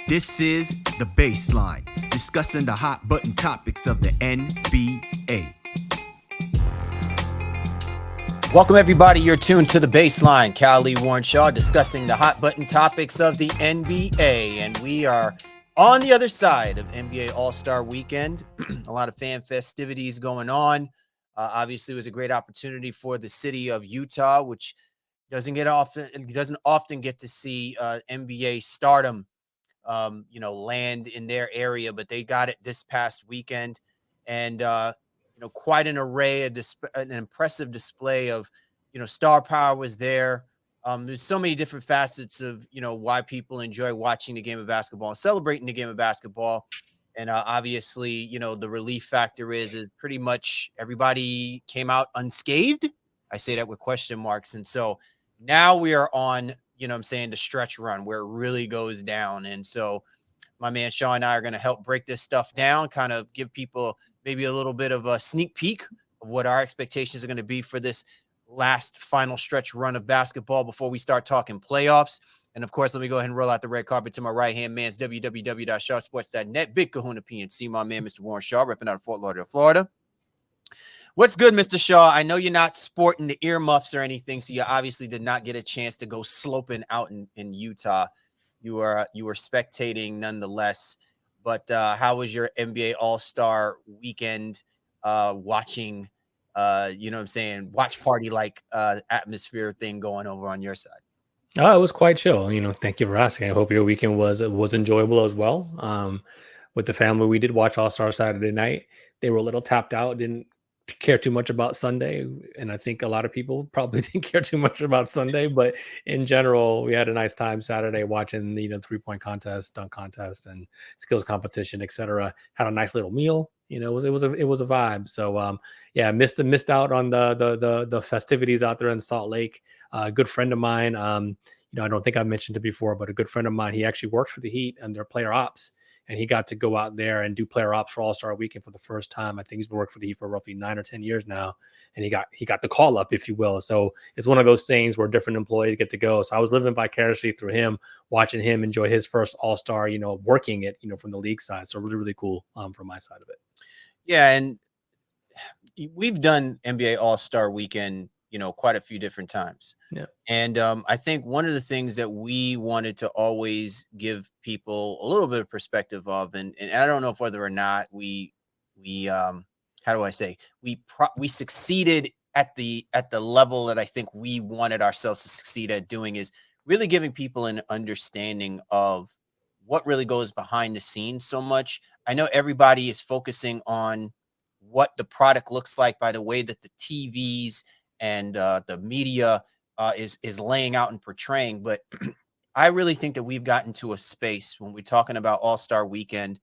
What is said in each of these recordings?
This is The Baseline, discussing the hot button topics of the NBA. Welcome, everybody. You're tuned to The Baseline. Cal Lee Warren Shaw discussing the hot button topics of the NBA. And we are on the other side of NBA All-Star Weekend. A lot of fan festivities going on. Obviously, it was a great opportunity for the city of Utah, which doesn't often get to see NBA stardom land in their area, but they got it this past weekend. And, quite an array, an impressive display of, star power was there. There's so many different facets of, why people enjoy watching the game of basketball and celebrating the game of basketball. And obviously, the relief factor is pretty much everybody came out unscathed. I say that with question marks. And so now we are on, the stretch run where it really goes down. And so my man Sean and I are going to help break this stuff down, kind of give people maybe a little bit of a sneak peek of what our expectations are going to be for this last final stretch run of basketball before we start talking playoffs. And of course, let me go ahead and roll out the red carpet to my right-hand man's www.shawsports.net. Big Kahuna PNC, my man, Mr. Warren Shaw, repping out of Fort Lauderdale, Florida. What's good, Mr. Shaw? I know you're not sporting the earmuffs or anything, so you obviously did not get a chance to go sloping out in Utah. You were spectating nonetheless. But how was your NBA All-Star weekend watching, watch party like atmosphere thing going over on your side? Oh, it was quite chill. Thank you for asking. I hope your weekend was enjoyable as well. With the family, we did watch All-Star Saturday night. They were a little tapped out, didn't care too much about Sunday, and I think a lot of people probably didn't care too much about Sunday. But in general, we had a nice time Saturday watching the 3-point contest, dunk contest, and skills competition, etc. Had a nice little meal. It was a vibe. So missed out on the festivities out there in Salt Lake. A good friend of mine, I don't think I mentioned it before, but a good friend of mine, he actually worked for the Heat and their player ops, and he got to go out there and do player ops for All-Star Weekend for the first time. I think he's been working for the Heat for roughly 9 or 10 years now, and he got the call up, if you will. So it's one of those things where different employees get to go. So I was living vicariously through him, watching him enjoy his first All-Star, working it, from the league side. So really, really cool from my side of it. Yeah, and we've done NBA All-Star Weekend, quite a few different times. Yeah. And I think one of the things that we wanted to always give people a little bit of perspective of, and I don't know if whether or not we how do I say, we succeeded at the level that I think we wanted ourselves to succeed at doing, is really giving people an understanding of what really goes behind the scenes so much. I know everybody is focusing on what the product looks like by the way that the TVs and the media is laying out and portraying. But I really think that we've gotten to a space when we're talking about All-Star Weekend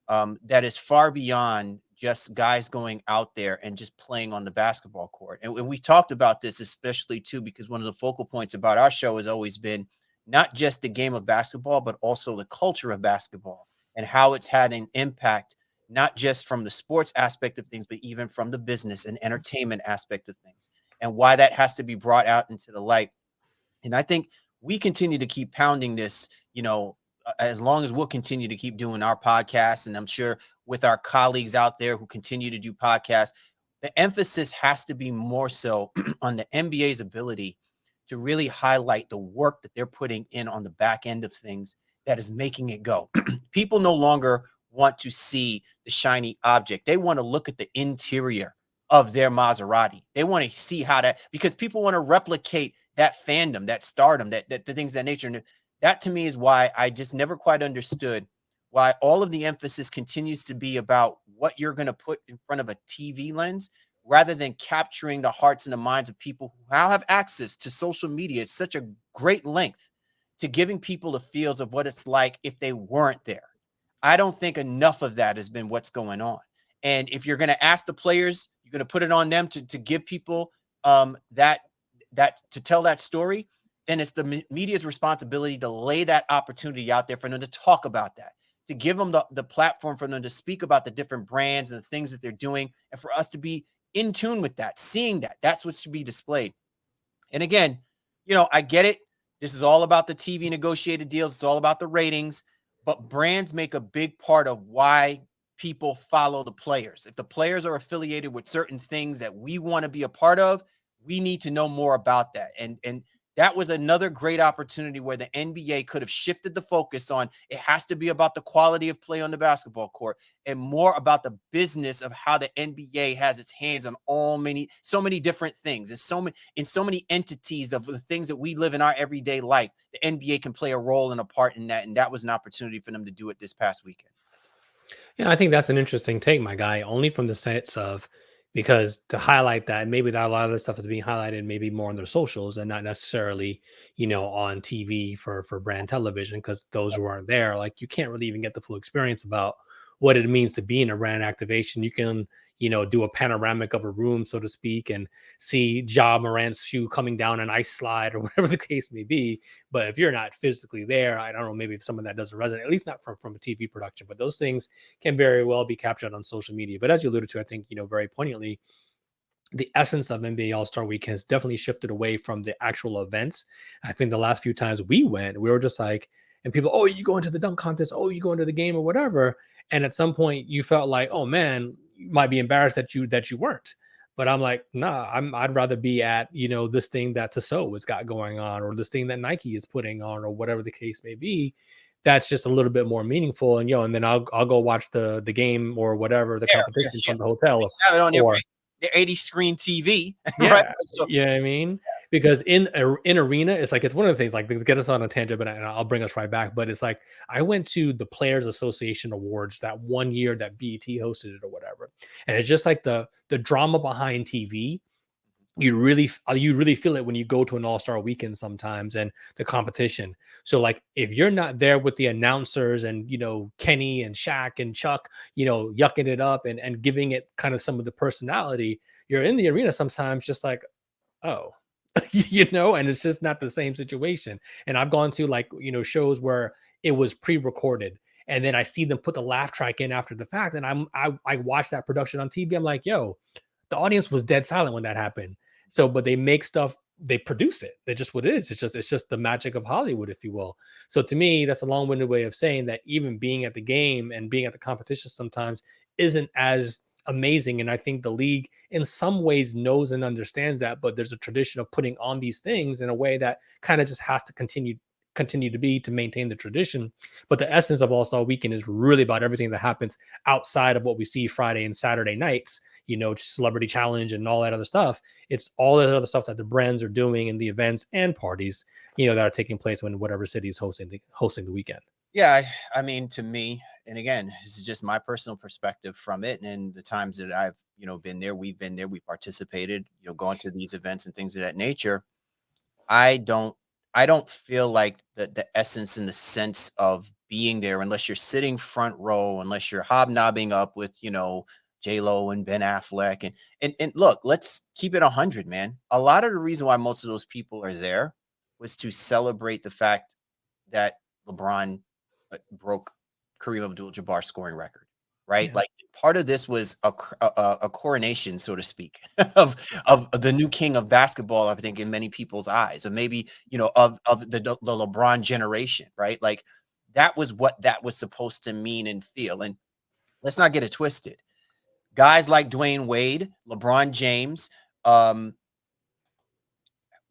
that is far beyond just guys going out there and just playing on the basketball court. And we talked about this especially too, because one of the focal points about our show has always been not just the game of basketball, but also the culture of basketball and how it's had an impact, not just from the sports aspect of things, but even from the business and entertainment aspect of things, and why that has to be brought out into the light. And I think we continue to keep pounding this, as long as we'll continue to keep doing our podcasts. And I'm sure with our colleagues out there who continue to do podcasts, the emphasis has to be more so on the NBA's ability to really highlight the work that they're putting in on the back end of things that is making it go. People no longer want to see the shiny object. They want to look at the interior of their Maserati. They want to see how that, because people want to replicate that fandom, that stardom, that the things of that nature. And that to me is why I just never quite understood why all of the emphasis continues to be about what you're going to put in front of a TV lens, rather than capturing the hearts and the minds of people who now have access to social media. It's such a great length to giving people the feels of what it's like if they weren't there. I don't think enough of that has been what's going on. And if you're going to ask the players, you're going to put it on them to give people that to tell that story, then it's the media's responsibility to lay that opportunity out there for them to talk about that, to give them the platform for them to speak about the different brands and the things that they're doing, and for us to be in tune with that, seeing that. That's what should be displayed. And again, I get it. This is all about the TV negotiated deals. It's all about the ratings. but brands make a big part of why people follow the players. If the players are affiliated with certain things that we want to be a part of, we need to know more about that. And that was another great opportunity where the NBA could have shifted the focus on it has to be about the quality of play on the basketball court and more about the business of how the NBA has its hands on so many different things. And so many entities of the things that we live in our everyday life. The NBA can play a role and a part in that. And that was an opportunity for them to do it this past weekend. Yeah, I think that's an interesting take, my guy, only from the sense of because to highlight that maybe that a lot of this stuff is being highlighted maybe more on their socials and not necessarily, on TV for brand television, because those who aren't there, like you can't really even get the full experience about what it means to be in a brand activation. You can, do a panoramic of a room, so to speak, and see Ja Morant's shoe coming down an ice slide or whatever the case may be. But if you're not physically there, I don't know, maybe if some of that doesn't resonate, at least not from a TV production, but those things can very well be captured on social media. But as you alluded to, I think, very poignantly, the essence of NBA All-Star Week has definitely shifted away from the actual events. I think the last few times we went, we were just like, and people, oh, you go into the dunk contest, oh, you go into the game or whatever. And at some point you felt like, oh man, you might be embarrassed that you weren't. But I'm like, nah, I'd rather be at, this thing that Tissot has got going on, or this thing that Nike is putting on, or whatever the case may be. That's just a little bit more meaningful. And then I'll go watch the game or whatever, the Yeah, competition yeah. from the hotel, Have it on or their 80 screen TV, right? yeah, So you know what I mean? Because in arena, it's like it's one of the things, like, things get us on a tangent, but I'll bring us right back. But it's like I went to the Players Association Awards that one year that BET hosted it or whatever, and it's just like the drama behind TV. You really feel it when you go to an all-star weekend sometimes, and the competition. So like if you're not there with the announcers and Kenny and Shaq and Chuck, yucking it up and giving it kind of some of the personality, you're in the arena sometimes just like, oh, and it's just not the same situation. And I've gone to, like, shows where it was pre-recorded, and then I see them put the laugh track in after the fact, and I watch that production on TV. I'm like, yo, the audience was dead silent when that happened. So, but they make stuff, they produce it. They're just what it is. It's just the magic of Hollywood, if you will. So to me, that's a long-winded way of saying that even being at the game and being at the competition sometimes isn't as amazing. And I think the league in some ways knows and understands that, but there's a tradition of putting on these things in a way that kind of just has to continue to be to maintain the tradition. But the essence of All-Star Weekend is really about everything that happens outside of what we see Friday and Saturday nights, Celebrity Challenge and all that other stuff. It's all that other stuff that the brands are doing in the events and parties, that are taking place when whatever city is hosting the weekend. yeah, I mean, to me, and again, this is just my personal perspective from it. And the times that I've, been there, we've been there, we participated, going to these events and things of that nature. I don't I don't feel like the essence and the sense of being there unless you're sitting front row, unless you're hobnobbing up with, J Lo and Ben Affleck. And look, let's keep it 100, man. A lot of the reason why most of those people are there was to celebrate the fact that LeBron broke Kareem Abdul-Jabbar's scoring record, right? Yeah. Like part of this was a coronation, so to speak, of the new king of basketball. I think in many people's eyes, or maybe of the LeBron generation, right? Like that was what that was supposed to mean and feel. And let's not get it twisted. Guys like Dwayne Wade, LeBron James, um,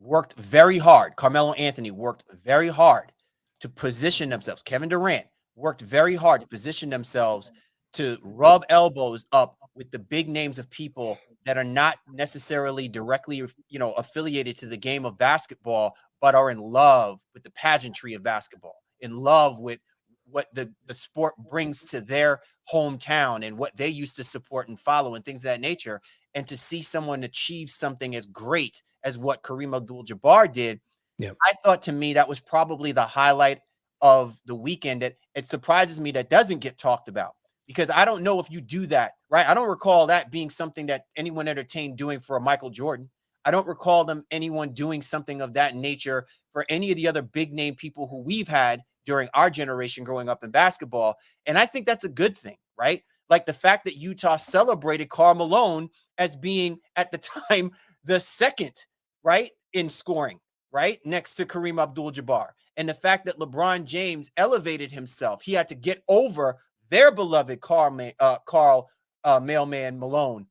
worked very hard. Carmelo Anthony worked very hard to position themselves. Kevin Durant worked very hard to position themselves to rub elbows up with the big names of people that are not necessarily directly, affiliated to the game of basketball, but are in love with the pageantry of basketball, in love with what the sport brings to their hometown and what they used to support and follow and things of that nature. And to see someone achieve something as great as what Kareem Abdul-Jabbar did, Yeah. I thought to me that was probably the highlight of the weekend. That it surprises me that doesn't get talked about because I don't know if you do that, right? I don't recall that being something that anyone entertained doing for a Michael Jordan. I don't recall anyone doing something of that nature for any of the other big name people who we've had during our generation growing up in basketball. And I think that's a good thing, right? Like the fact that Utah celebrated Karl Malone as being at the time the second, right, in scoring, right, next to Kareem Abdul-Jabbar. And the fact that LeBron James elevated himself, he had to get over their beloved Carl Mailman Malone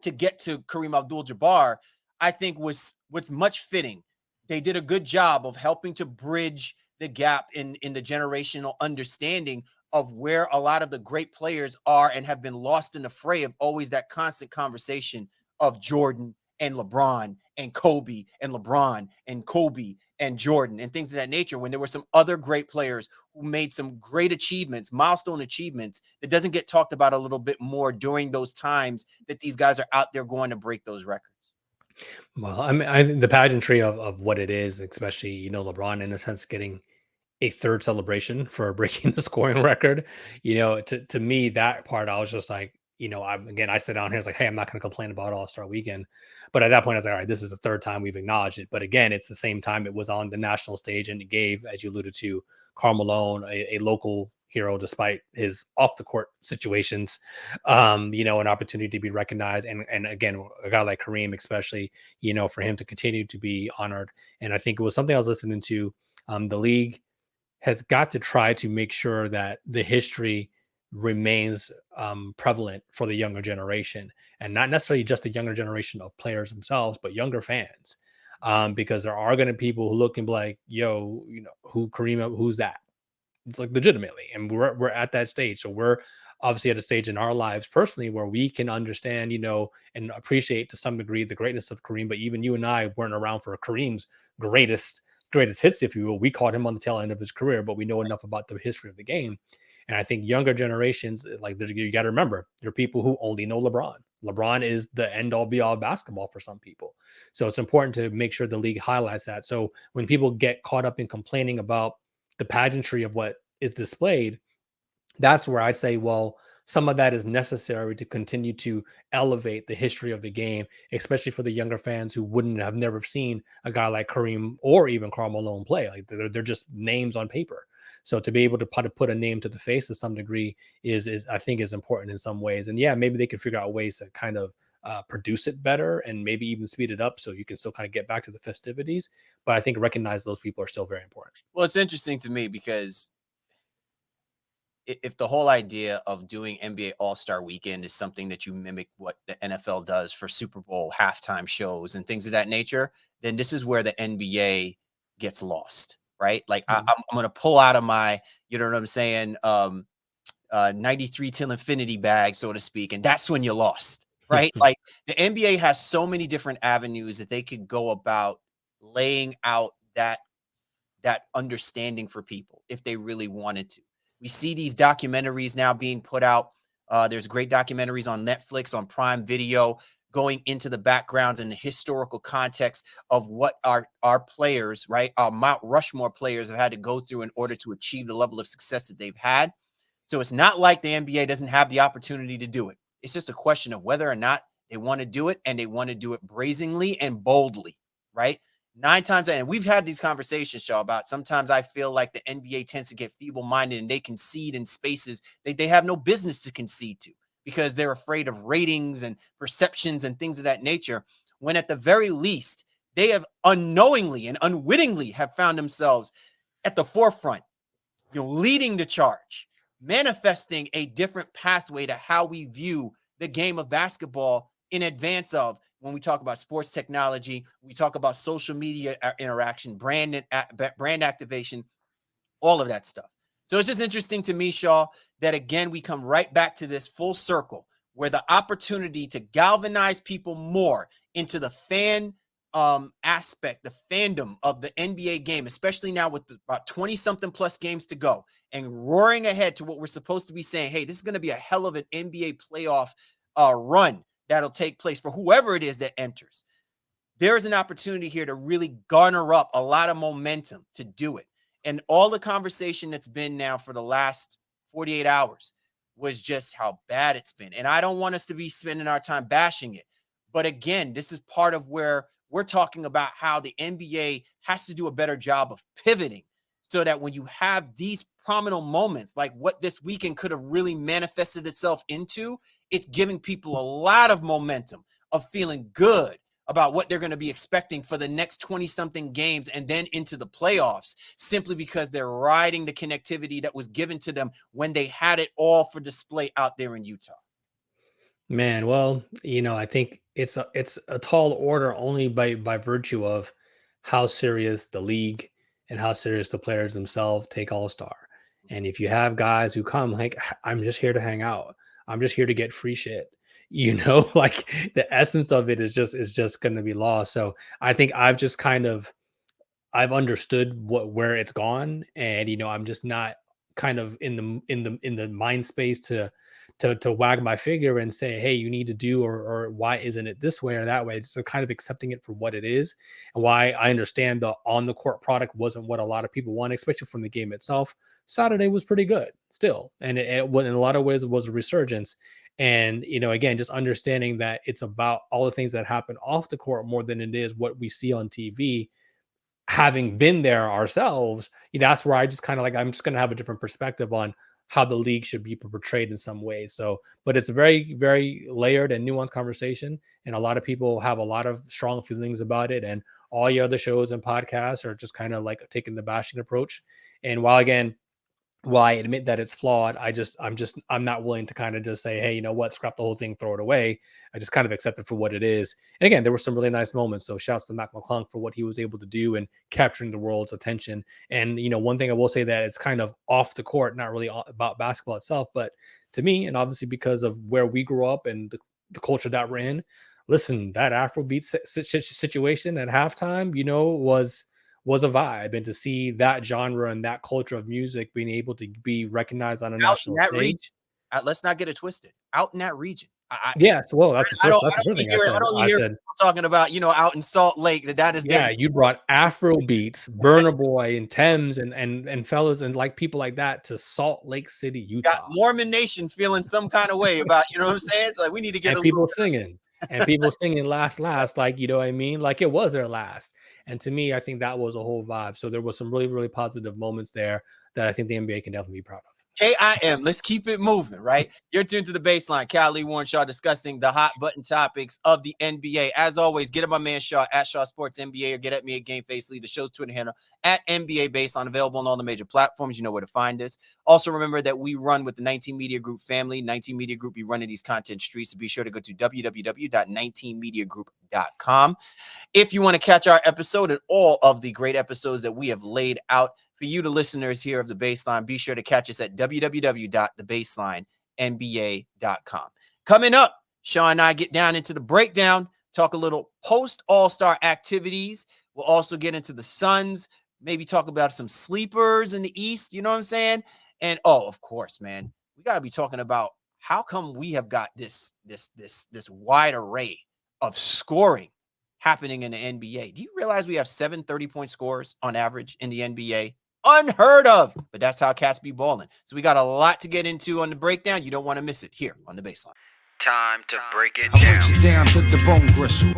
to get to Kareem Abdul-Jabbar, I think was what's much fitting. They did a good job of helping to bridge the gap in the generational understanding of where a lot of the great players are and have been lost in the fray of always that constant conversation of Jordan and LeBron and Kobe and LeBron and Kobe and Jordan and things of that nature, when there were some other great players who made some great achievements, milestone achievements, that doesn't get talked about a little bit more during those times that these guys are out there going to break those records. Well, I mean, I think the pageantry of what it is, especially, LeBron in a sense getting a third celebration for breaking the scoring record. To me, that part, I was just like, I sit down here, it's like, hey, I'm not going to complain about All-Star weekend. But at that point, I was like, all right, this is the third time we've acknowledged it. But again, it's the same time it was on the national stage, and it gave, as you alluded to, Karl Malone, a local hero, despite his off the court situations, an opportunity to be recognized. And again, a guy like Kareem, especially, for him to continue to be honored. And I think it was something I was listening to. The league has got to try to make sure that the history remains prevalent for the younger generation, and not necessarily just the younger generation of players themselves, but younger fans. Because there are going to be people who look and be like, yo, who Kareem, who's that? It's like legitimately. And we're at that stage. So we're obviously at a stage in our lives personally where we can understand, and appreciate to some degree the greatness of Kareem. But even you and I weren't around for Kareem's greatest hits, if you will. We caught him on the tail end of his career, but we know enough about the history of the game. And I think younger generations, like, you got to remember, there are people who only know LeBron. LeBron is the end all be all of basketball for some people. So it's important to make sure the league highlights that. So when people get caught up in complaining about the pageantry of what is displayed, that's where I'd say, well, some of that is necessary to continue to elevate the history of the game, especially for the younger fans who wouldn't have never seen a guy like Kareem or even Karl Malone play. Like, they're just names on paper. So to be able to put a name to the face to some degree is I think is important in some ways. And yeah, maybe they can figure out ways to kind of produce it better and maybe even speed it up so you can still kind of get back to the festivities. But I think recognize those people are still very important. Well, it's interesting to me because if the whole idea of doing NBA All-Star Weekend is something that you mimic what the NFL does for Super Bowl halftime shows and things of that nature, then this is where the NBA gets lost, right? Like, Mhm. I'm going to pull out of my, you know what I'm saying, 93 till infinity bag, so to speak, and that's when you're lost, right? Like, the NBA has so many different avenues that they could go about laying out that understanding for people if they really wanted to. We see these documentaries now being put out. There's great documentaries on Netflix, on Prime Video, going into the backgrounds and the historical context of what our players, right, our Mount Rushmore players have had to go through in order to achieve the level of success that they've had. So it's not like the NBA doesn't have the opportunity to do it. It's just a question of whether or not they want to do it, and they want to do it brazenly and boldly, right? Nine times, and we've had these conversations, y'all, about sometimes I feel like the NBA tends to get feeble-minded and they concede in spaces they have no business to concede to because they're afraid of ratings and perceptions and things of that nature, when at the very least, they have unknowingly and unwittingly have found themselves at the forefront, leading the charge, manifesting a different pathway to how we view the game of basketball in advance of when we talk about sports technology, we talk about social media interaction, brand activation, all of that stuff. So it's just interesting to me, Shaw, that again, we come right back to this full circle where the opportunity to galvanize people more into the fan aspect, the fandom of the NBA game, especially now with about 20 something plus games to go and roaring ahead to what we're supposed to be saying. Hey, this is going to be a hell of an NBA playoff run that'll take place for whoever it is that enters. There's an opportunity here to really garner up a lot of momentum to do it. And all the conversation that's been now for the last 48 hours was just how bad it's been. And I don't want us to be spending our time bashing it. But again, this is part of where we're talking about how the NBA has to do a better job of pivoting so that when you have these prominent moments, like what this weekend could have really manifested itself into, it's giving people a lot of momentum of feeling good about what they're going to be expecting for the next 20 something games and then into the playoffs, simply because they're riding the connectivity that was given to them when they had it all for display out there in Utah. Man, well, I think it's a tall order only by virtue of how serious the league and how serious the players themselves take All-Star. And if you have guys who come like, I'm just here to hang out, I'm just here to get free shit, like the essence of it is just going to be lost. So I think I've understood where it's gone, and I'm just not kind of in the mind space to wag my finger and say, hey, you need to do, or why isn't it this way or that way. So kind of accepting it for what it is, and why I understand the on the court product wasn't what a lot of people want, especially from the game itself. Saturday was pretty good still, and it in a lot of ways it was a resurgence. And again, just understanding that it's about all the things that happen off the court more than it is what we see on TV. Having been there ourselves, that's where I just kind of like, I'm just going to have a different perspective on how the league should be portrayed in some ways. So, but it's a very, very layered and nuanced conversation. And a lot of people have a lot of strong feelings about it. And all your other shows and podcasts are just kind of like taking the bashing approach. And while I admit that it's flawed, I'm not willing to kind of just say, hey, you know what, scrap the whole thing, throw it away. I just kind of accept it for what it is. And again, there were some really nice moments. So shouts to Mac McClung for what he was able to do and capturing the world's attention. And one thing I will say that it's kind of off the court, not really about basketball itself, but to me, and obviously because of where we grew up and the culture that we're in, listen, that Afrobeat situation at halftime, was a vibe, and to see that genre and that culture of music being able to be recognized on a Out in national that stage. region, let's not get it twisted. Out in that region, Yes, well, that's the I first don't, that's I the don't first you thing I hear, I said. don't I hear said, people talking about, out in Salt Lake, that is their. yeah, you brought Afro beats, Burna Boy and Thames and fellas and like people like that to Salt Lake City, Got Utah. Mormon Nation feeling some kind of way about, what I'm saying? It's like we need to get And a little. people singing last, like, what I mean? Like it was their last. And to me, I think that was a whole vibe. So there was some really, really positive moments there that I think the NBA can definitely be proud of. KIM. Let's keep it moving, right? You're tuned to the baseline. Lee Warren Shaw discussing the hot button topics of the NBA. As always, get at my man Shaw at Shaw Sports NBA, or get at me at Game Face Lee, the show's Twitter handle at NBA Baseline, available on all the major platforms. You know where to find us. Also, remember that we run with the 19 Media Group family. 19 Media Group be running these content streets, so be sure to go to www.19mediagroup.com. If you want to catch our episode and all of the great episodes that we have laid out for you, the listeners here of The Baseline, be sure to catch us at www.thebaselineNBA.com. Coming up, Sean and I get down into the breakdown, talk a little post-All-Star activities. We'll also get into the Suns, maybe talk about some sleepers in the East, you know what I'm saying? And, of course, man, we got to be talking about how come we have got this wide array of scoring happening in the NBA. Do you realize we have 7 30-point scorers on average in the NBA? Unheard of, but that's how cats be balling. So we got a lot to get into on the breakdown. You don't want to miss it here on the baseline. Time to break it down. To the bone gristle.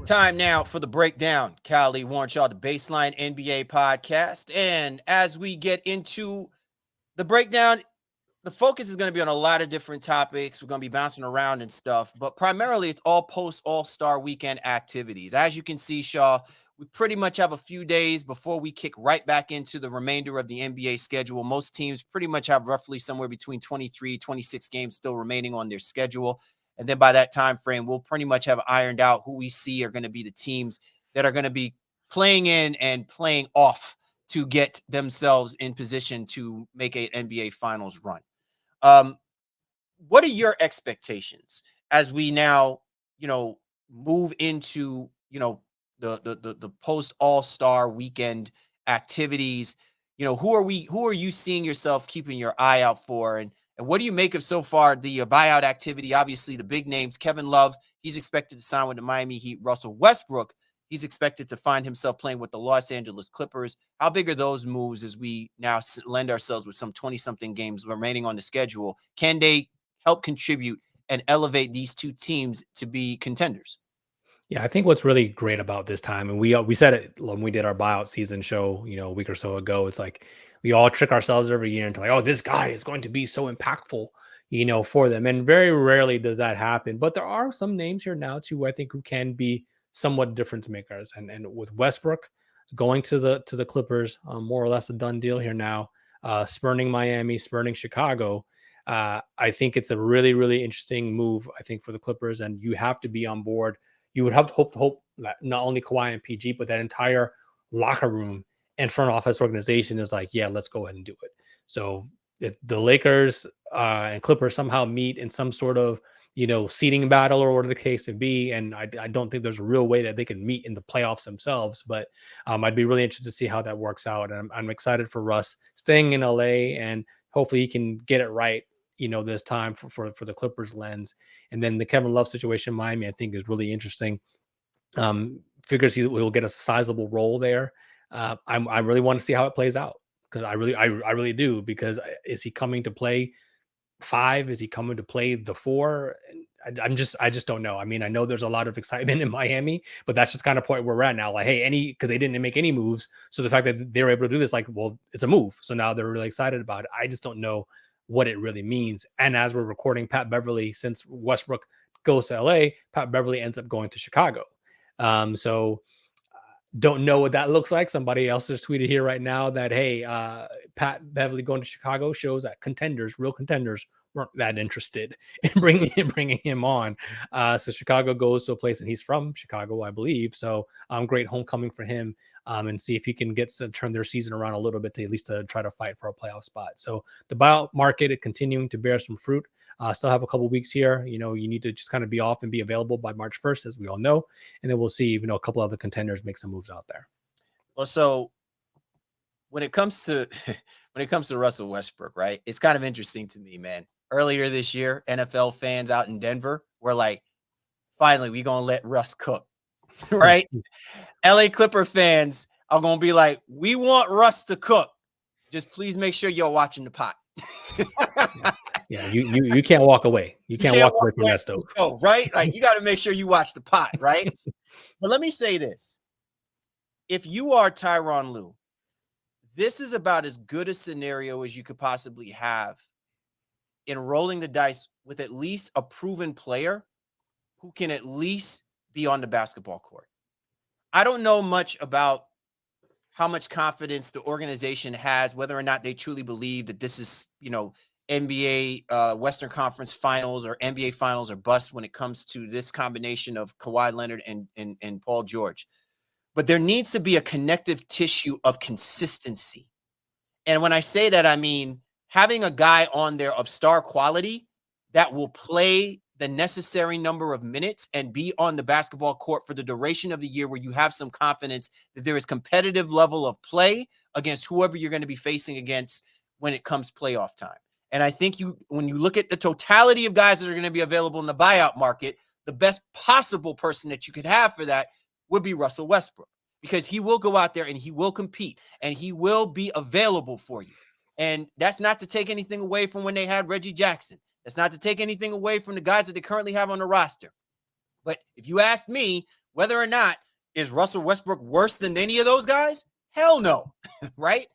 Time now for the breakdown. Lee Warren Shaw, the Baseline NBA podcast. And as we get into the breakdown, the focus is going to be on a lot of different topics. We're going to be bouncing around and stuff, but primarily it's all post All-Star weekend activities. As you can see, Shaw, we pretty much have a few days before we kick right back into the remainder of the NBA schedule. Most teams pretty much have roughly somewhere between 23, 26 games still remaining on their schedule. And then by that time frame, we'll pretty much have ironed out who we see are going to be the teams that are going to be playing in and playing off to get themselves in position to make an NBA Finals run. What are your expectations as we now, move into, the post All-Star weekend activities? Who are you seeing yourself keeping your eye out for? And what do you make of so far the buyout activity? Obviously, the big names, Kevin Love, he's expected to sign with the Miami Heat. Russell Westbrook, he's expected to find himself playing with the Los Angeles Clippers. How big are those moves as we now lend ourselves with some 20-something games remaining on the schedule? Can they help contribute and elevate these two teams to be contenders? Yeah, I think what's really great about this time, and we said it when we did our buyout season show, a week or so ago. It's like we all trick ourselves every year into like, oh, this guy is going to be so impactful, for them. And very rarely does that happen. But there are some names here now too, I think, who can be somewhat difference makers. And with Westbrook going to the Clippers, more or less a done deal here now, spurning Miami, spurning Chicago. I think it's a really, really interesting move, I think, for the Clippers, and you have to be on board. You would have to hope that not only Kawhi and PG, but that entire locker room and front office organization is like, yeah, let's go ahead and do it. So if the Lakers and Clippers somehow meet in some sort of seeding battle or whatever the case may be, and I don't think there's a real way that they can meet in the playoffs themselves, but I'd be really interested to see how that works out. And I'm excited for Russ staying in LA, and hopefully he can get it right this time for the Clippers lens. And then the Kevin Love situation in Miami, I think, is really interesting. Figures he will get a sizable role there. I really want to see how it plays out, because I really do, because is he coming to play 5? Is he coming to play the 4? I just don't know. I mean, I know there's a lot of excitement in Miami, but that's just kind of point where we're at now. Like, hey, because they didn't make any moves, so the fact that they're able to do this, like, well, it's a move. So now they're really excited about it. I just don't know what it really means. And as we're recording, Pat Beverley, since Westbrook goes to LA, Pat Beverley ends up going to Chicago. So don't know what that looks like. Somebody else just tweeted here right now that, hey, Pat Beverley going to Chicago shows that real contenders, weren't that interested in bringing him on. So Chicago goes to a place, and he's from Chicago, I believe. So great homecoming for him, and see if he can get to turn their season around a little bit, to at least to try to fight for a playoff spot. So the buyout market is continuing to bear some fruit. Still have a couple weeks here. You need to just kind of be off and be available by March 1st, as we all know. And then we'll see, a couple other contenders make some moves out there. Well, so when it comes to Russell Westbrook, right? It's kind of interesting to me, man. Earlier this year, NFL fans out in Denver were like, finally, we're going to let Russ cook, right? LA Clipper fans are going to be like, we want Russ to cook. Just please make sure you're watching the pot. Yeah, you can't walk away. You can't walk away from that stove. Oh, right? Like, you got to make sure you watch the pot, right? But let me say this. If you are Tyronn Lue, this is about as good a scenario as you could possibly have in rolling the dice with at least a proven player who can at least be on the basketball court. I don't know much about how much confidence the organization has, whether or not they truly believe that this is, NBA Western Conference Finals or NBA Finals or bust when it comes to this combination of Kawhi Leonard and Paul George. But there needs to be a connective tissue of consistency. And when I say that, I mean having a guy on there of star quality that will play the necessary number of minutes and be on the basketball court for the duration of the year, where you have some confidence that there is competitive level of play against whoever you're going to be facing against when it comes playoff time. And I think when you look at the totality of guys that are going to be available in the buyout market, the best possible person that you could have for that would be Russell Westbrook, because he will go out there and he will compete and he will be available for you. And that's not to take anything away from when they had Reggie Jackson. That's not to take anything away from the guys that they currently have on the roster. But if you ask me whether or not is Russell Westbrook worse than any of those guys, hell no, right?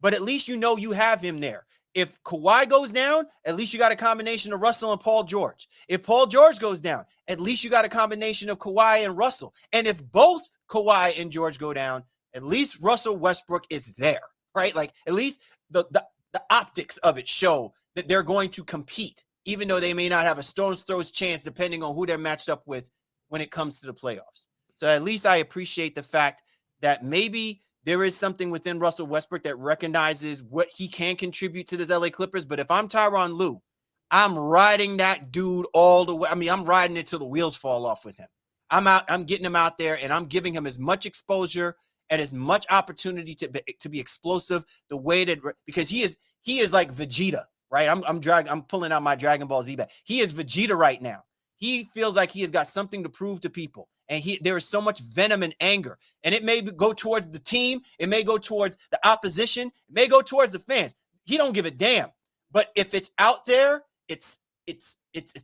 But at least you have him there. If Kawhi goes down, at least you got a combination of Russell and Paul George. If Paul George goes down, at least you got a combination of Kawhi and Russell. And if both Kawhi and George go down, at least Russell Westbrook is there, right? Like, at least the optics of it show that they're going to compete, even though they may not have a stone's throw chance depending on who they're matched up with when it comes to the playoffs. So at least I appreciate the fact that maybe there is something within Russell Westbrook that recognizes what he can contribute to this LA Clippers. But if I'm Tyronn Lue, I'm riding that dude all the way. I mean, I'm riding it till the wheels fall off with him. I'm getting him out there, and I'm giving him as much exposure and as much opportunity to be explosive the way that, because he is like Vegeta, right? I'm pulling out my Dragon Ball Z back. He is Vegeta right now. He feels like he has got something to prove to people. And there is so much venom and anger. And it may go towards the team. It may go towards the opposition. It may go towards the fans. He don't give a damn. But if it's out there, it's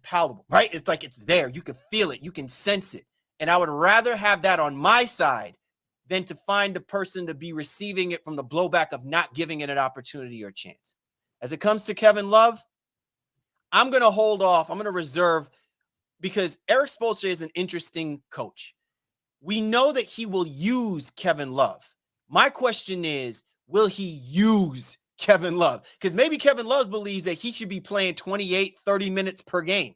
palatable, right? It's like it's there. You can feel it. You can sense it. And I would rather have that on my side than to find the person to be receiving it from the blowback of not giving it an opportunity or chance. As it comes to Kevin Love, I'm going to hold off. I'm going to reserve because Eric Spoelstra is an interesting coach. We know that he will use Kevin Love. My question is, will he use Kevin Love? Because maybe Kevin Love believes that he should be playing 28, 30 minutes per game.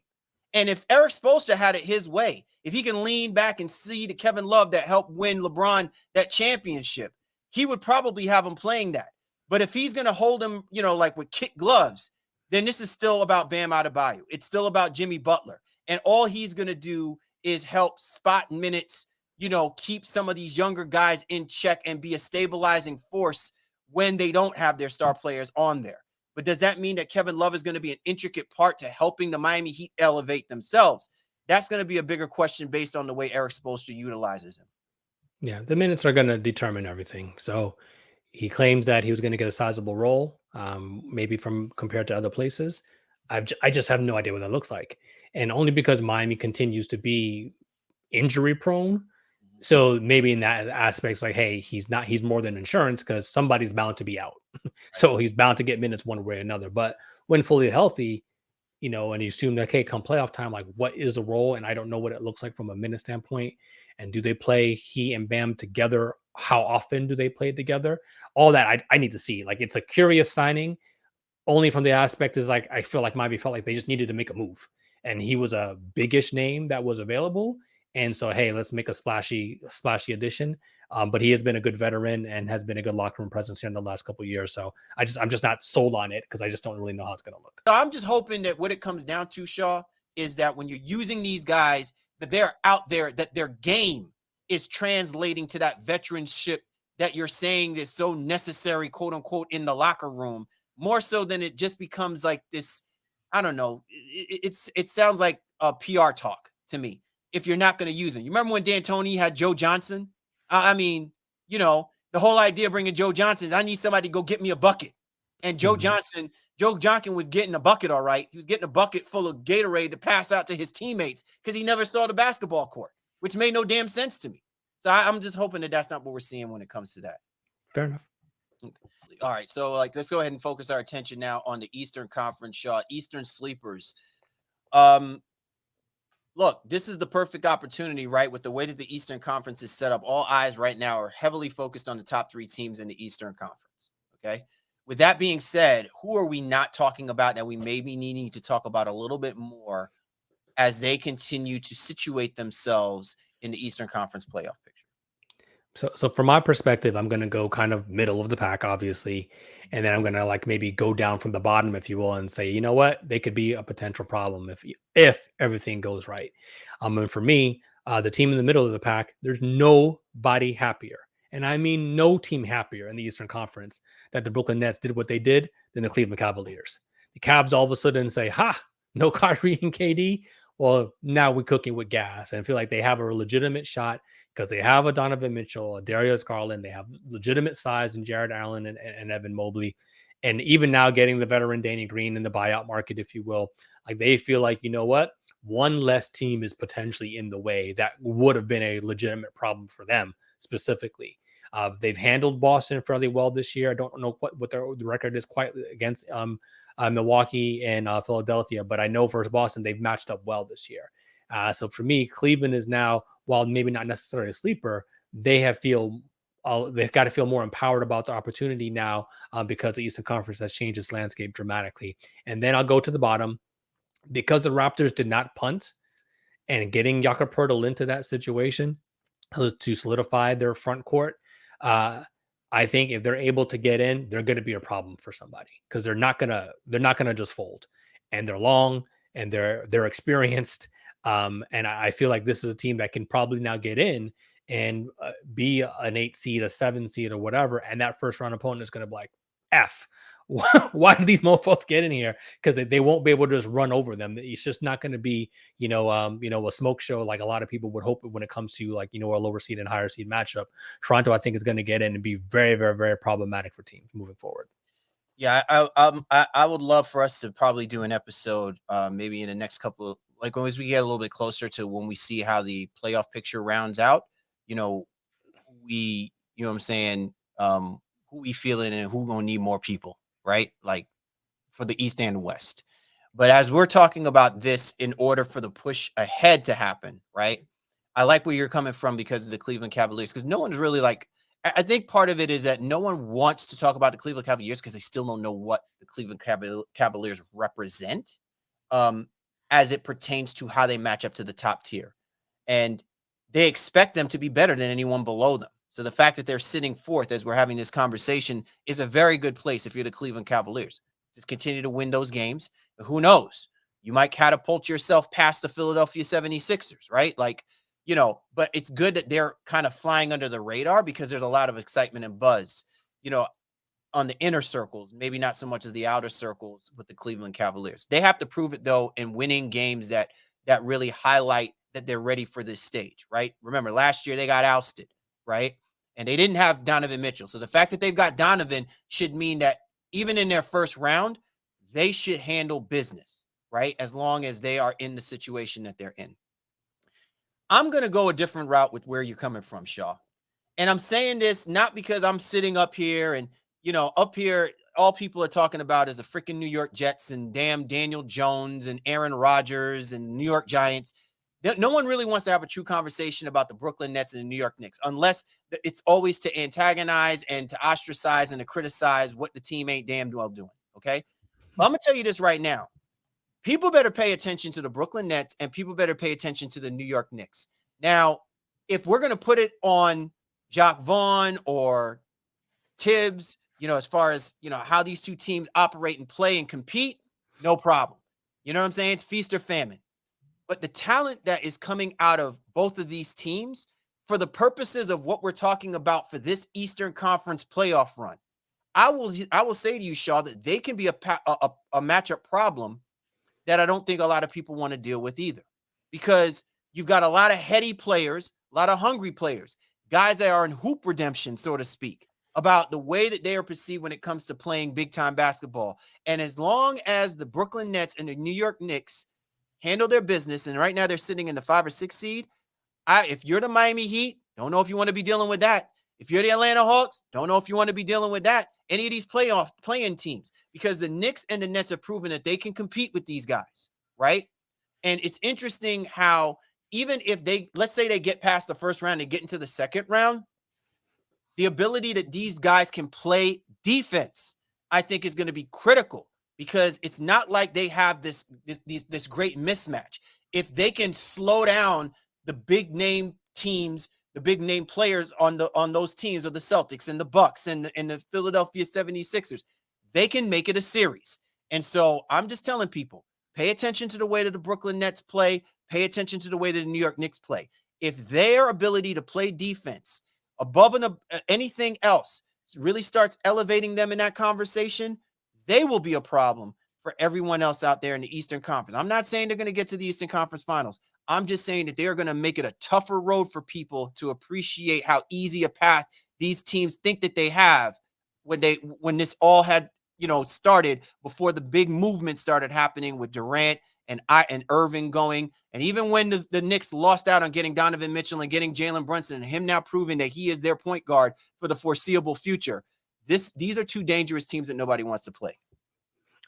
And if Eric Spoelstra had it his way, if he can lean back and see the Kevin Love that helped win LeBron that championship, he would probably have him playing that. But if he's going to hold him, like with kid gloves, then this is still about Bam Adebayo. It's still about Jimmy Butler. And all he's going to do is help spot minutes, keep some of these younger guys in check and be a stabilizing force when they don't have their star players on there. But does that mean that Kevin Love is going to be an intricate part to helping the Miami Heat elevate themselves? That's going to be a bigger question based on the way Eric Spoelstra utilizes him. Yeah, the minutes are going to determine everything. So he claims that he was going to get a sizable role, maybe from compared to other places. I just have no idea what that looks like, and only because Miami continues to be injury prone. So maybe in that aspect, it's like, hey, he's more than insurance because somebody's bound to be out. So he's bound to get minutes one way or another. But when fully healthy, and you assume that, okay, come playoff time, like what is the role? And I don't know what it looks like from a minute standpoint. And do they play he and Bam together? How often do they play together? All that I need to see. Like, it's a curious signing, only from the aspect is like, I feel like Miami felt like they just needed to make a move. And he was a biggish name that was available. And so, hey, let's make a splashy addition. But he has been a good veteran and has been a good locker room presence here in the last couple of years. So I'm just not sold on it because I just don't really know how it's going to look. So I'm just hoping that what it comes down to, Shaw, is that when you're using these guys, that they're out there, that their game is translating to that veteranship that you're saying is so necessary, quote unquote, in the locker room, more so than it just becomes like this. I don't know. It sounds like a PR talk to me. If you're not going to use them, you remember when D'Antoni had Joe Johnson? I mean, the whole idea of bringing Joe Johnson is I need somebody to go get me a bucket, and Joe Johnson was getting a bucket, all right. He was getting a bucket full of Gatorade to pass out to his teammates because he never saw the basketball court, which made no damn sense to me. So I'm just hoping that that's not what we're seeing when it comes to that. Fair enough. All right, so let's go ahead and focus our attention now on the Eastern Conference, Shaw. Eastern sleepers. Look, this is the perfect opportunity, right? With the way that the Eastern Conference is set up, all eyes right now are heavily focused on the top three teams in the Eastern Conference. Okay. With that being said, who are we not talking about that we may be needing to talk about a little bit more as they continue to situate themselves in the Eastern Conference playoff picture? So from my perspective, I'm going to go kind of middle of the pack, obviously, and then I'm going to like maybe go down from the bottom, if you will, and say, you know what, they could be a potential problem if everything goes right. And for me, the team in the middle of the pack, there's nobody happier, and I mean no team happier in the Eastern Conference that the Brooklyn Nets did what they did than the Cleveland Cavaliers. The Cavs all of a sudden say, "Ha, no Kyrie and KD." Well, now we're cooking with gas, and I feel like they have a legitimate shot because they have a Donovan Mitchell, a Darius Garland, they have legitimate size in Jared Allen and Evan Mobley. And even now getting the veteran Danny Green in the buyout market, if you will, like they feel like, you know what, one less team is potentially in the way that would have been a legitimate problem for them specifically. They've handled Boston fairly well this year. I don't know what the record is quite against Milwaukee and Philadelphia, but I know for Boston, they've matched up well this year. So for me, Cleveland is now, while maybe not necessarily a sleeper, they've got to feel more empowered about the opportunity now because the Eastern Conference has changed its landscape dramatically. And then I'll go to the bottom because the Raptors did not punt, and getting Jakob Poeltl into that situation to solidify their front court. I think if they're able to get in, they're going to be a problem for somebody because they're not gonna just fold, and they're long and they're experienced. And I feel like this is a team that can probably now get in and be an 8 seed, a 7 seed, or whatever. And that first round opponent is going to be like, F, why do these mofos get in here? Because they won't be able to just run over them. It's just not going to be, a smoke show like a lot of people would hope when it comes to like, a lower seed and higher seed matchup. Toronto, I think, is going to get in and be very, very, very problematic for teams moving forward. Yeah, I would love for us to probably do an episode, maybe in the next couple of, like, as we get a little bit closer to when we see how the playoff picture rounds out, what I'm saying, who we feeling and who gonna need more people, right? Like for the East and West. But as we're talking about this, in order for the push ahead to happen, right? I like where you're coming from because of the Cleveland Cavaliers, because no one's really like, I think part of it is that no one wants to talk about the Cleveland Cavaliers because they still don't know what the Cleveland Cavaliers represent, um, as it pertains to how they match up to the top tier. And they expect them to be better than anyone below them. So the fact that they're sitting fourth as we're having this conversation is a very good place if you're the Cleveland Cavaliers. Just continue to win those games. Who knows? You might catapult yourself past the Philadelphia 76ers, right? Like, but it's good that they're kind of flying under the radar because there's a lot of excitement and buzz, you know, on the inner circles, maybe not so much as the outer circles with the Cleveland Cavaliers. They have to prove it though in winning games that really highlight that they're ready for this stage, right? Remember last year they got ousted, right? And they didn't have Donovan Mitchell. So the fact that they've got Donovan should mean that even in their first round, they should handle business, right? As long as they are in the situation that they're in. I'm going to go a different route with where you're coming from, Shaw. And I'm saying this not because I'm sitting up here and, up here, all people are talking about is the freaking New York Jets and damn Daniel Jones and Aaron Rodgers and New York Giants. No one really wants to have a true conversation about the Brooklyn Nets and the New York Knicks, unless it's always to antagonize and to ostracize and to criticize what the team ain't damn well doing. Okay. Well, I'm going to tell you this right now. People better pay attention to the Brooklyn Nets and people better pay attention to the New York Knicks. Now, if we're going to put it on Jacques Vaughn or Tibbs, as far as, how these two teams operate and play and compete, no problem. You know what I'm saying? It's feast or famine. But the talent that is coming out of both of these teams, for the purposes of what we're talking about for this Eastern Conference playoff run, I will say to you, Shaw, that they can be a matchup problem that I don't think a lot of people want to deal with either, because you've got a lot of heady players, a lot of hungry players, guys that are in hoop redemption, so to speak, about the way that they are perceived when it comes to playing big time basketball. And as long as the Brooklyn Nets and the New York Knicks handle their business, and right now they're sitting in the 5 or 6 seed, if you're the Miami Heat, don't know if you want to be dealing with that. If you're the Atlanta Hawks, don't know if you want to be dealing with that. Any of these playing teams, because the Knicks and the Nets have proven that they can compete with these guys, right? And it's interesting how even if let's say they get past the first round and get into the second round, the ability that these guys can play defense, I think, is going to be critical, because it's not like they have this great mismatch. If they can slow down the big name teams, the big name players on those teams of the Celtics and the Bucks and the Philadelphia 76ers, they can make it a series. And so I'm just telling people, pay attention to the way that the Brooklyn Nets play, pay attention to the way that the New York Knicks play. If their ability to play defense above anything else really starts elevating them in that conversation, they will be a problem for everyone else out there in the Eastern Conference. I'm not saying they're going to get to the Eastern Conference Finals. I'm just saying that they're going to make it a tougher road for people to appreciate how easy a path these teams think that they have when this all had, started, before the big movement started happening with Durant and Irving going. And even when the Knicks lost out on getting Donovan Mitchell and getting Jalen Brunson, and him now proving that he is their point guard for the foreseeable future, these are two dangerous teams that nobody wants to play.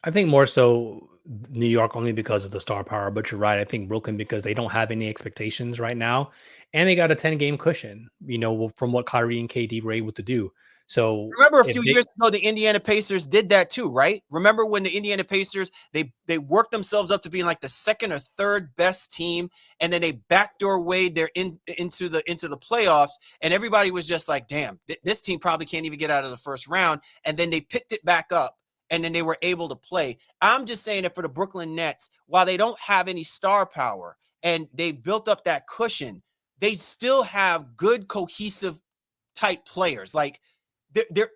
I think more so New York only because of the star power, but you're right. I think Brooklyn because they don't have any expectations right now, and they got a 10-game cushion, from what Kyrie and KD were able to do. So remember a few years ago, the Indiana Pacers did that too, right? Remember when the Indiana Pacers, they worked themselves up to being like the second or third best team, and then they backdoor wade into the playoffs, and everybody was just like, damn, this team probably can't even get out of the first round. And then they picked it back up, and then they were able to play. I'm just saying that for the Brooklyn Nets, while they don't have any star power and they built up that cushion, they still have good, cohesive type players. Like, they're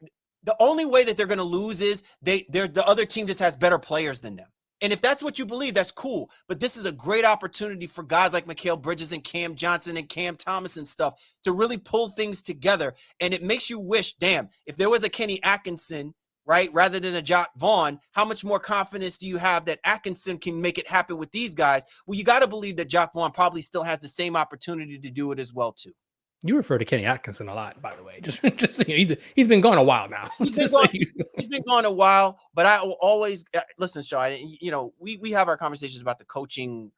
the only way that they're going to lose is the other team just has better players than them. And if that's what you believe, that's cool. But this is a great opportunity for guys like Mikal Bridges and Cam Johnson and Cam Thomas and stuff to really pull things together. And it makes you wish, damn, if there was a Kenny Atkinson, right, rather than a Jacques Vaughn, how much more confidence do you have that Atkinson can make it happen with these guys? Well, you got to believe that Jacques Vaughn probably still has the same opportunity to do it as well, too. You refer to Kenny Atkinson a lot, by the way. Just he's been gone a while now. He's been gone. He's been gone a while, but I will always listen, Shaw. We have our conversations about the coaching,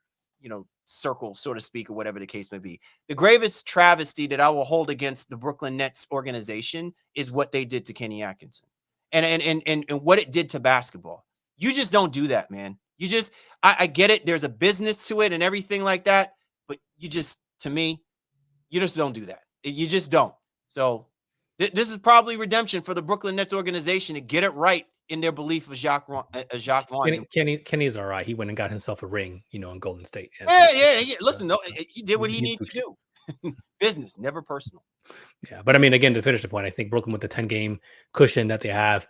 circle, so to speak, or whatever the case may be. The gravest travesty that I will hold against the Brooklyn Nets organization is what they did to Kenny Atkinson, and what it did to basketball. You just don't do that, man. You just, I get it. There's a business to it and everything like that, but to me, you just don't do that. You just don't. So this is probably redemption for the Brooklyn Nets organization to get it right in their belief of Jacques Vaughn. Kenny's all right. He went and got himself a ring, in Golden State. Yeah. Listen, no, he did what he needed to do. Business, never personal. Yeah, but I mean, again, to finish the point, I think Brooklyn with the 10-game cushion that they have,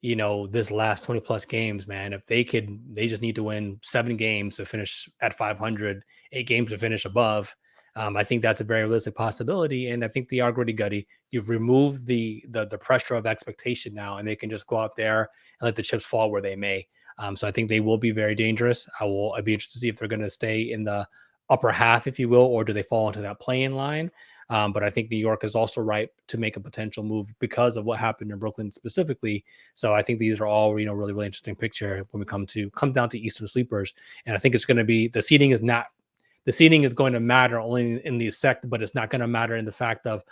this last 20 plus games, man, if they just need to win 7 games to finish at 500, 8 games to finish above. I think that's a very realistic possibility. And I think they are gritty gutty. You've removed the pressure of expectation now, and they can just go out there and let the chips fall where they may. So I think they will be very dangerous. I'd be interested to see if they're going to stay in the upper half, if you will, or do they fall into that play-in line? But I think New York is also ripe to make a potential move because of what happened in Brooklyn specifically. So I think these are all, really, really interesting picture when we come down to Eastern sleepers. And I think it's going to be, the seeding is going to matter only in the sect, but it's not going to matter in the fact of,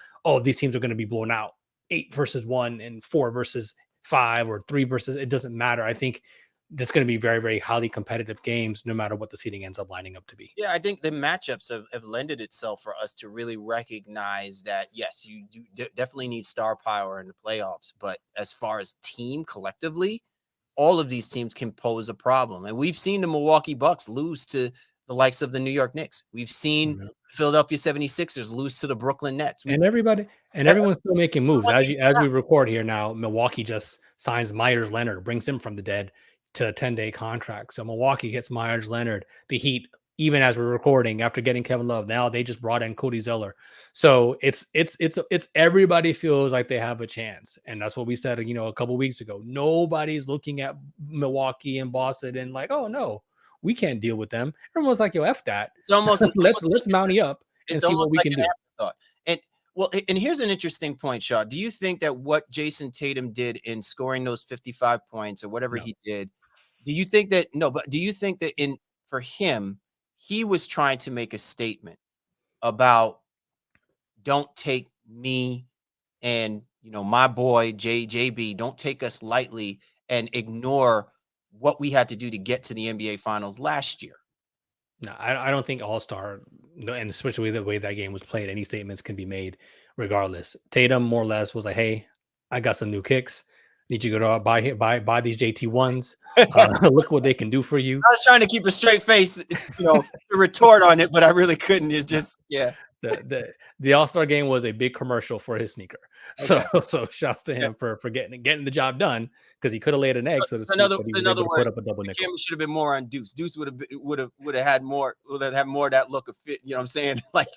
these teams are going to be blown out 8 versus 1 and 4 versus 5 or 3 versus, it doesn't matter. I think that's going to be very, very highly competitive games, no matter what the seeding ends up lining up to be. Yeah, I think the matchups have lended itself for us to really recognize that, yes, you definitely need star power in the playoffs. But as far as team collectively, all of these teams can pose a problem. And we've seen the Milwaukee Bucks lose to the likes of the New York Knicks. We've seen Philadelphia 76ers lose to the Brooklyn Nets. Everyone's still making moves. As we record here now, Milwaukee just signs Myers Leonard, brings him from the dead to a 10-day contract. So Milwaukee gets Myers Leonard. The Heat, even as we're recording, after getting Kevin Love, now they just brought in Cody Zeller. So it's everybody feels like they have a chance. And that's what we said, a couple weeks ago. Nobody's looking at Milwaukee and Boston and like, oh no, we can't deal with them. Everyone's like, yo, F that. It's almost let's mount up and see what we can do. And here's an interesting point, Shaw. Do you think that what Jason Tatum did in scoring those 55 points or whatever he did, do you think that for him, he was trying to make a statement about don't take me and my boy JB, don't take us lightly and ignore what we had to do to get to the NBA Finals last year? No, I don't think All-Star, and especially the way that game was played, any statements can be made regardless. Tatum more or less was like, hey, I got some new kicks. Need you to go out buy these JT1s. Look what they can do for you. I was trying to keep a straight face, to retort on it, but I really couldn't. It just, yeah. The All-Star game was a big commercial for his sneaker. Okay. So shouts to him for getting the job done, because he could have laid an egg. So in other words, put up a double nickel. Should have been more on Deuce. Deuce would have had more of that look of fit. You know what I'm saying? Like,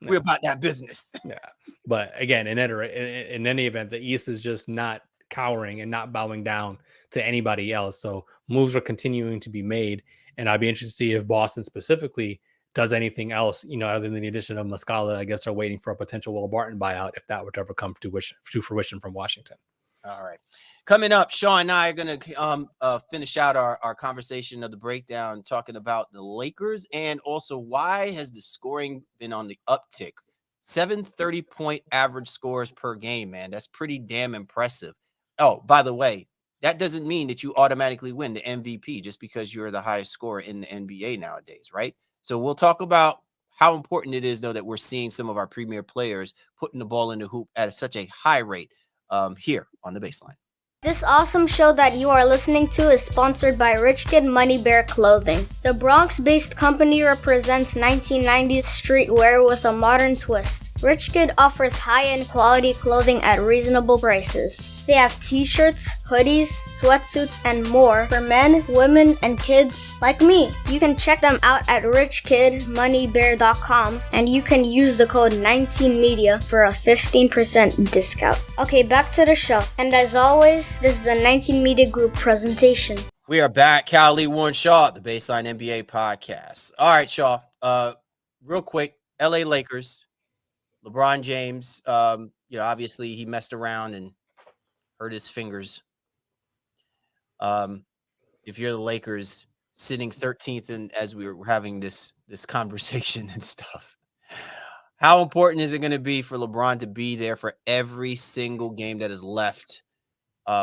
we're about that business. Yeah. But again, in any event, the East is just not cowering and not bowing down to anybody else. So moves are continuing to be made, and I'd be interested to see if Boston specifically does anything else, other than the addition of Muscala. I guess they're waiting for a potential Will Barton buyout if that were to ever come to fruition from Washington. All right. Coming up, Shaw and I are going to finish out our conversation of the breakdown, talking about the Lakers and also why has the scoring been on the uptick. 730-point average scores per game, man. That's pretty damn impressive. Oh, by the way, that doesn't mean that you automatically win the MVP just because you're the highest scorer in the NBA nowadays, right? So we'll talk about how important it is, though, that we're seeing some of our premier players putting the ball in the hoop at such a high rate here on the Baseline. This awesome show that you are listening to is sponsored by Rich Kid Money Bear Clothing. The Bronx-based company represents 1990s streetwear with a modern twist. Rich Kid offers high-end quality clothing at reasonable prices. They have t-shirts, hoodies, sweatsuits, and more for men, women, and kids like me. You can check them out at richkidmoneybear.com, and you can use the code 19media for a 15% discount. Okay, back to the show. And as always, this is a 19 Media Group presentation. We are back. Cal Lee Warren Shaw, the Baseline NBA podcast. All right, Shaw. Real quick, LA Lakers. LeBron James, obviously he messed around and hurt his fingers. If you're the Lakers sitting 13th and as we were having this conversation and stuff, how important is it going to be for LeBron to be there for every single game that is left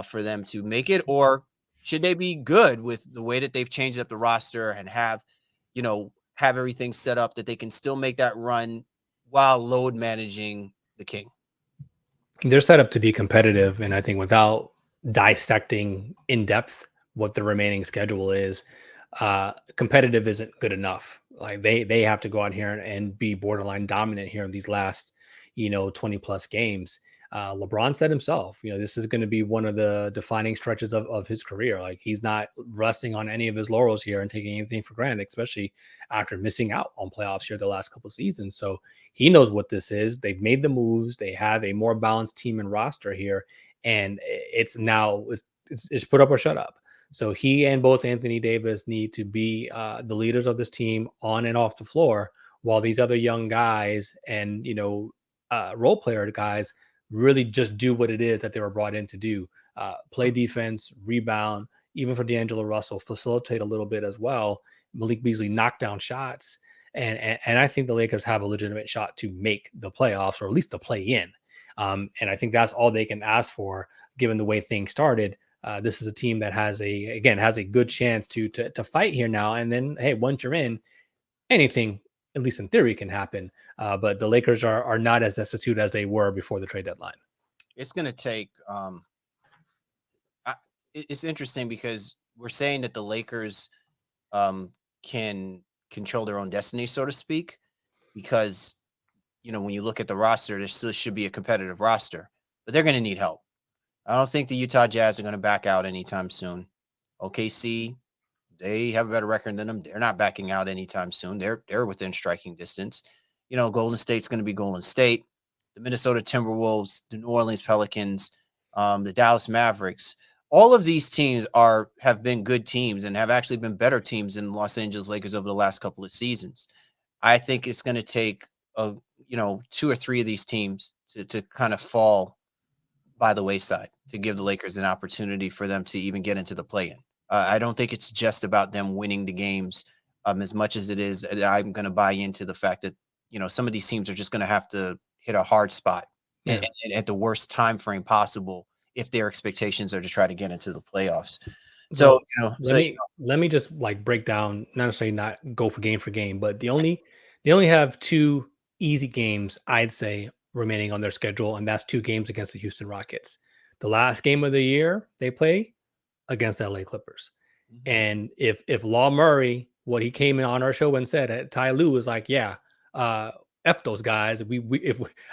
for them to make it? Or should they be good with the way that they've changed up the roster and have everything set up that they can still make that run while load managing the king? They're set up to be competitive, and I think without dissecting in depth what the remaining schedule is, competitive isn't good enough. Like they have to go out here and be borderline dominant here in these last 20 plus games. LeBron said himself, this is going to be one of the defining stretches of his career. Like he's not resting on any of his laurels here and taking anything for granted, especially after missing out on playoffs here the last couple of seasons. So he knows what this is. They've made the moves. They have a more balanced team and roster here, and it's now it's put up or shut up. So he and both Anthony Davis need to be the leaders of this team on and off the floor, while these other young guys and role player guys really just do what it is that they were brought in to do: play defense, rebound, even for D'Angelo Russell, facilitate a little bit as well. Malik Beasley knock down shots, and I think the Lakers have a legitimate shot to make the playoffs, or at least to play in. And I think that's all they can ask for, given the way things started. This is a team that has a good chance to fight here now. And then, hey, once you're in, anything, at least in theory, can happen. But the Lakers are not as destitute as they were before the trade deadline. It's going to take. It's interesting because we're saying that the Lakers can control their own destiny, so to speak, because when you look at the roster, there still should be a competitive roster, but they're going to need help. I don't think the Utah Jazz are going to back out anytime soon. OKC, they have a better record than them. They're not backing out anytime soon. They're within striking distance. Golden State's going to be Golden State. The Minnesota Timberwolves, the New Orleans Pelicans, the Dallas Mavericks. All of these teams have been good teams and have actually been better teams than Los Angeles Lakers over the last couple of seasons. I think it's going to take 2 or 3 of these teams to kind of fall by the wayside to give the Lakers an opportunity for them to even get into the play-in. I don't think it's just about them winning the games as much as it is that I'm going to buy into the fact that, some of these teams are just going to have to hit a hard spot and at the worst time frame possible if their expectations are to try to get into the playoffs. So, let me just break down, not necessarily not go for game, but they only have 2 easy games, I'd say, remaining on their schedule, and that's 2 games against the Houston Rockets. The last game of the year they play against the LA Clippers. Mm-hmm. And if Law Murray, what he came in on our show and said, Ty Lue was like, F those guys.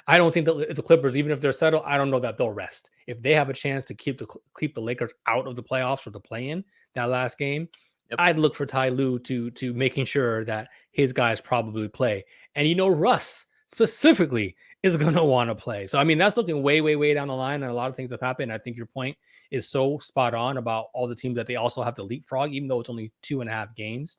I don't think that if the Clippers, even if they're settled, I don't know that they'll rest. If they have a chance to keep the Lakers out of the playoffs or the play-in that last game, I'd look for Ty Lue to making sure that his guys probably play. And Russ specifically is going to want to play. So, I mean, that's looking way, way, way down the line, and a lot of things have happened. I think your point is so spot on about all the teams that they also have to leapfrog, even though it's only 2.5 games.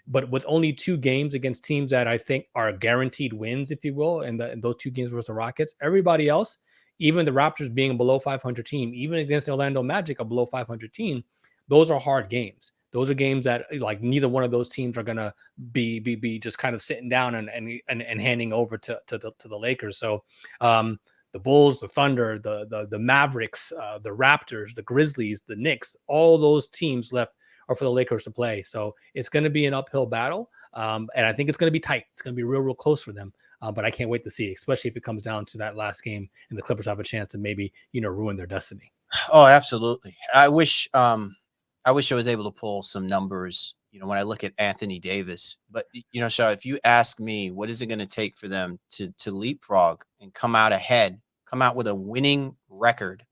But with only 2 games against teams that I think are guaranteed wins, if you will, and those 2 games versus the Rockets, everybody else, even the Raptors being a below 500 team, even against the Orlando Magic, a below 500 team, those are hard games. Those are games that neither one of those teams are gonna be just kind of sitting down and handing over to the Lakers. So the Bulls, the Thunder, the Mavericks, the Raptors, the Grizzlies, the Knicks, all those teams left are for the Lakers to play. So it's going to be an uphill battle, and I think it's going to be tight. It's going to be real, real close for them. But I can't wait to see, especially if it comes down to that last game and the Clippers have a chance to maybe ruin their destiny. Oh, absolutely. I wish I was able to pull some numbers, when I look at Anthony Davis. But, Shaw, if you ask me, what is it going to take for them to leapfrog and come out ahead, come out with a winning record?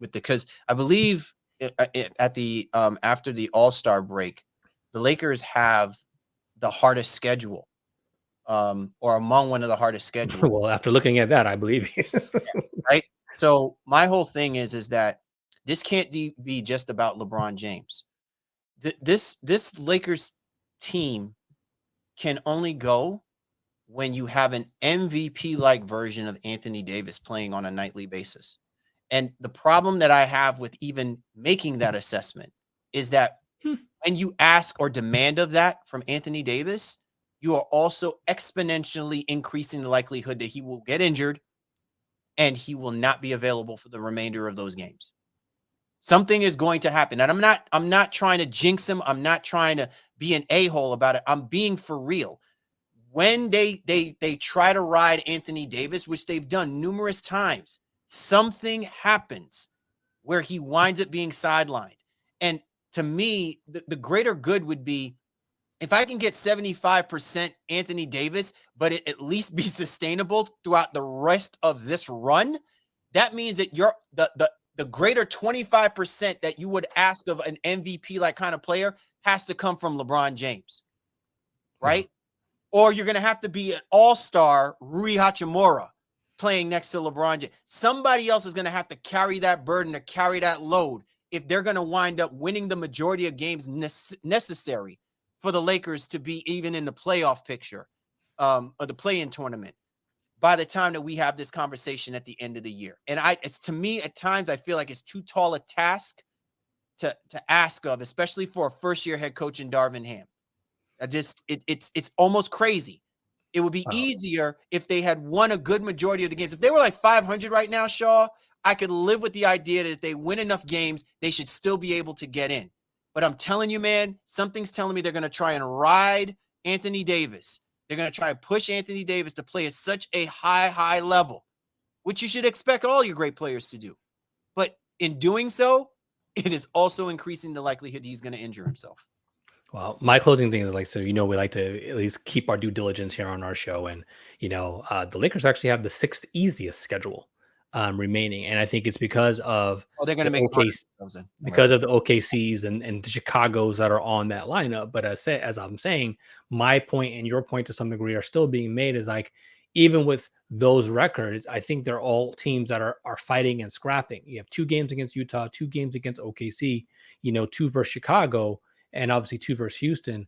Because I believe at the after the All-Star break, the Lakers have the hardest schedule, or among one of the hardest schedules. Well, after looking at that, I believe you. Yeah, right. So my whole thing is that this can't be just about LeBron James. This Lakers team can only go when you have an MVP-like version of Anthony Davis playing on a nightly basis. And the problem that I have with even making that assessment is that when you ask or demand of that from Anthony Davis, you are also exponentially increasing the likelihood that he will get injured and he will not be available for the remainder of those games. Something is going to happen. And I'm not trying to jinx him. I'm not trying to be an a-hole about it. I'm being for real. When they try to ride Anthony Davis, which they've done numerous times, something happens where he winds up being sidelined. And to me, the greater good would be if I can get 75% Anthony Davis, but it at least be sustainable throughout the rest of this run. That means that you're the greater 25% that you would ask of an MVP like kind of player has to come from LeBron James, right? Or you're going to have to be an all-star Rui Hachimura playing next to LeBron James. Somebody else is going to have to carry that burden, to carry that load if they're going to wind up winning the majority of games necessary for the Lakers to be even in the playoff picture or the play-in tournament by the time that we have this conversation at the end of the year. And it's to me, at times, I feel like it's too tall a task to ask of, especially for a first-year head coach in Darvin Ham. It's almost crazy. It would be easier if they had won a good majority of the games. If they were like 500 right now, Shaw, I could live with the idea that if they win enough games, they should still be able to get in. But I'm telling you, man, something's telling me they're going to try and ride Anthony Davis. They're going to try and push Anthony Davis to play at such a high level, which you should expect all your great players to do. But in doing so, it is also increasing the likelihood he's going to injure himself. Well, my closing thing is like, so, we like to at least keep our due diligence here on our show. And, the Lakers actually have the 6th easiest schedule remaining. And I think it's because of they're going to make because of the OKCs and the Chicagos that are on that lineup. But as I'm saying, my point and your point to some degree are still being made is like, even with those records, I think they're all teams that are fighting and scrapping. You have 2 games against Utah, 2 games against OKC, 2 versus Chicago, and obviously 2 versus Houston.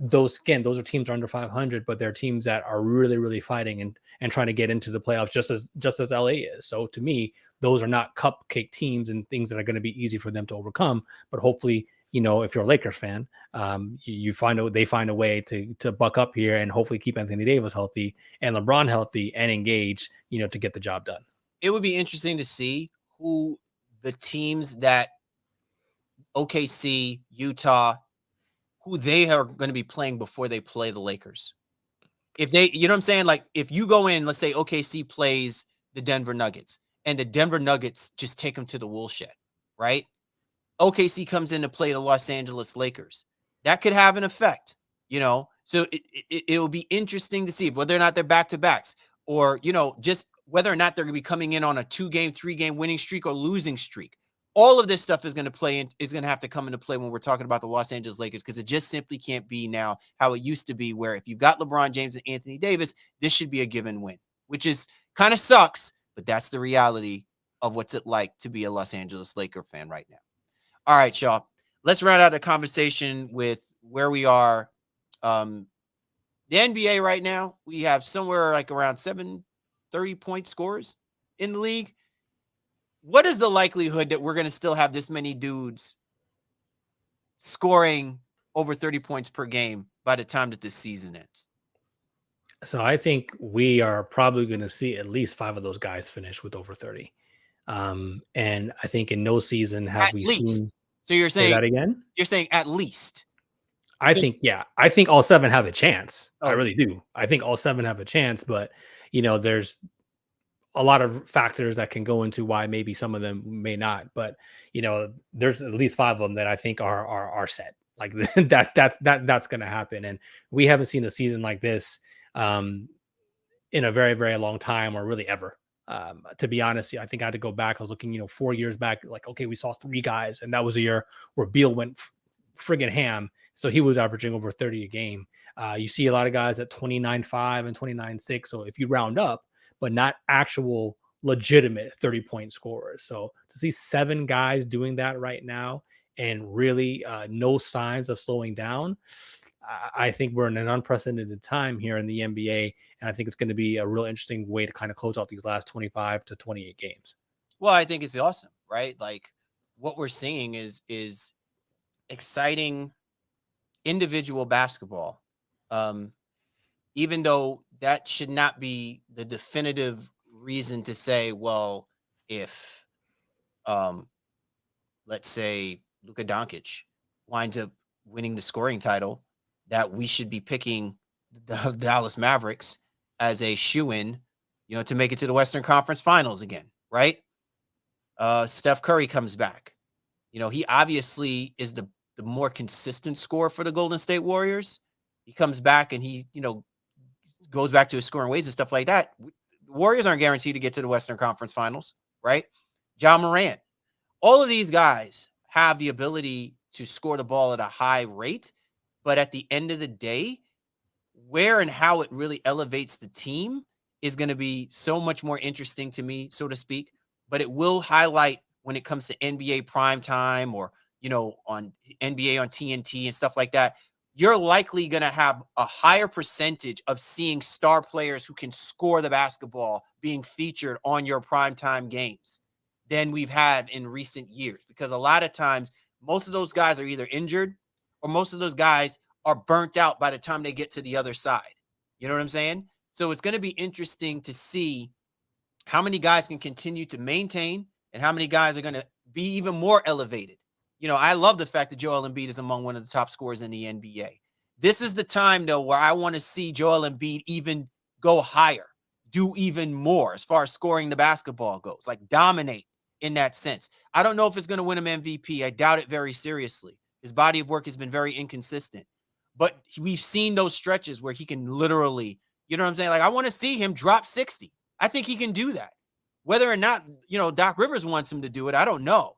Those are teams under 500, but they're teams that are really, really fighting and trying to get into the playoffs just as LA is. So to me, those are not cupcake teams and things that are going to be easy for them to overcome. But hopefully, if you're a Lakers fan, they find a way to buck up here and hopefully keep Anthony Davis healthy and LeBron healthy and engaged, to get the job done. It would be interesting to see who the teams that OKC, Utah, who they are going to be playing before they play the Lakers. If they, you know what I'm saying? Like if you go in, let's say OKC plays the Denver Nuggets and the Denver Nuggets just take them to the woolshed, right? OKC comes in to play the Los Angeles Lakers. That could have an effect, So it will be interesting to see whether or not they're back-to-backs or, just whether or not they're going to be coming in on a 2-game, 3-game winning streak or losing streak. All of this stuff is going to have to come into play when we're talking about the Los Angeles Lakers, because it just simply can't be now how it used to be, where if you've got LeBron James and Anthony Davis, this should be a given win, which is kind of sucks, but that's the reality of what's it like to be a Los Angeles Laker fan right now. All right, y'all, let's round out the conversation with where we are. The NBA right now, we have somewhere like around 730-point scores in the league. What is the likelihood that we're going to still have this many dudes scoring over 30 points per game by the time that this season ends? So I think we are probably going to see at least 5 of those guys finish with over 30. And I think in no season have we seen. So you're saying that again? You're saying at least. I think all 7 have a chance. I really do. I think all 7 have a chance, but there's a lot of factors that can go into why maybe some of them may not, but there's at least 5 of them that I think are set. Like that's going to happen. And we haven't seen a season like this in a very, very long time, or really ever. To be honest, I think I had to go back. I was looking, 4 years back, like, okay, we saw 3 guys, and that was a year where Beal went friggin' ham. So he was averaging over 30 a game. You see a lot of guys at 29.5 and 29.6. So if you round up, but not actual legitimate 30-point scorers. So to see 7 guys doing that right now and really no signs of slowing down, I think we're in an unprecedented time here in the NBA, and I think it's going to be a real interesting way to kind of close out these last 25 to 28 games. Well, I think it's awesome, right? Like what we're seeing is exciting individual basketball. Um, even though that should not be the definitive reason to say, well, if um, let's say Luka Doncic winds up winning the scoring title, that we should be picking the Dallas Mavericks as a shoe-in, to make it to the Western Conference Finals again, right? Steph Curry comes back. He obviously is the more consistent scorer for the Golden State Warriors. He comes back and he, goes back to his scoring ways and stuff like that. The Warriors aren't guaranteed to get to the Western Conference Finals, right? John Morant. All of these guys have the ability to score the ball at a high rate, but at the end of the day, where and how it really elevates the team is going to be so much more interesting to me, so to speak. But it will highlight when it comes to NBA primetime or, on NBA on TNT and stuff like that. You're likely going to have a higher percentage of seeing star players who can score the basketball being featured on your primetime games than we've had in recent years. Because a lot of times, most of those guys are either injured or most of those guys are burnt out by the time they get to the other side. You know what I'm saying? So it's going to be interesting to see how many guys can continue to maintain and how many guys are going to be even more elevated. I love the fact that Joel Embiid is among one of the top scorers in the NBA. This is the time, though, where I want to see Joel Embiid even go higher, do even more as far as scoring the basketball goes, like dominate in that sense. I don't know if it's going to win him MVP. I doubt it very seriously. His body of work has been very inconsistent. But we've seen those stretches where he can literally, you know what I'm saying? Like, I want to see him drop 60. I think he can do that. Whether or not, Doc Rivers wants him to do it, I don't know.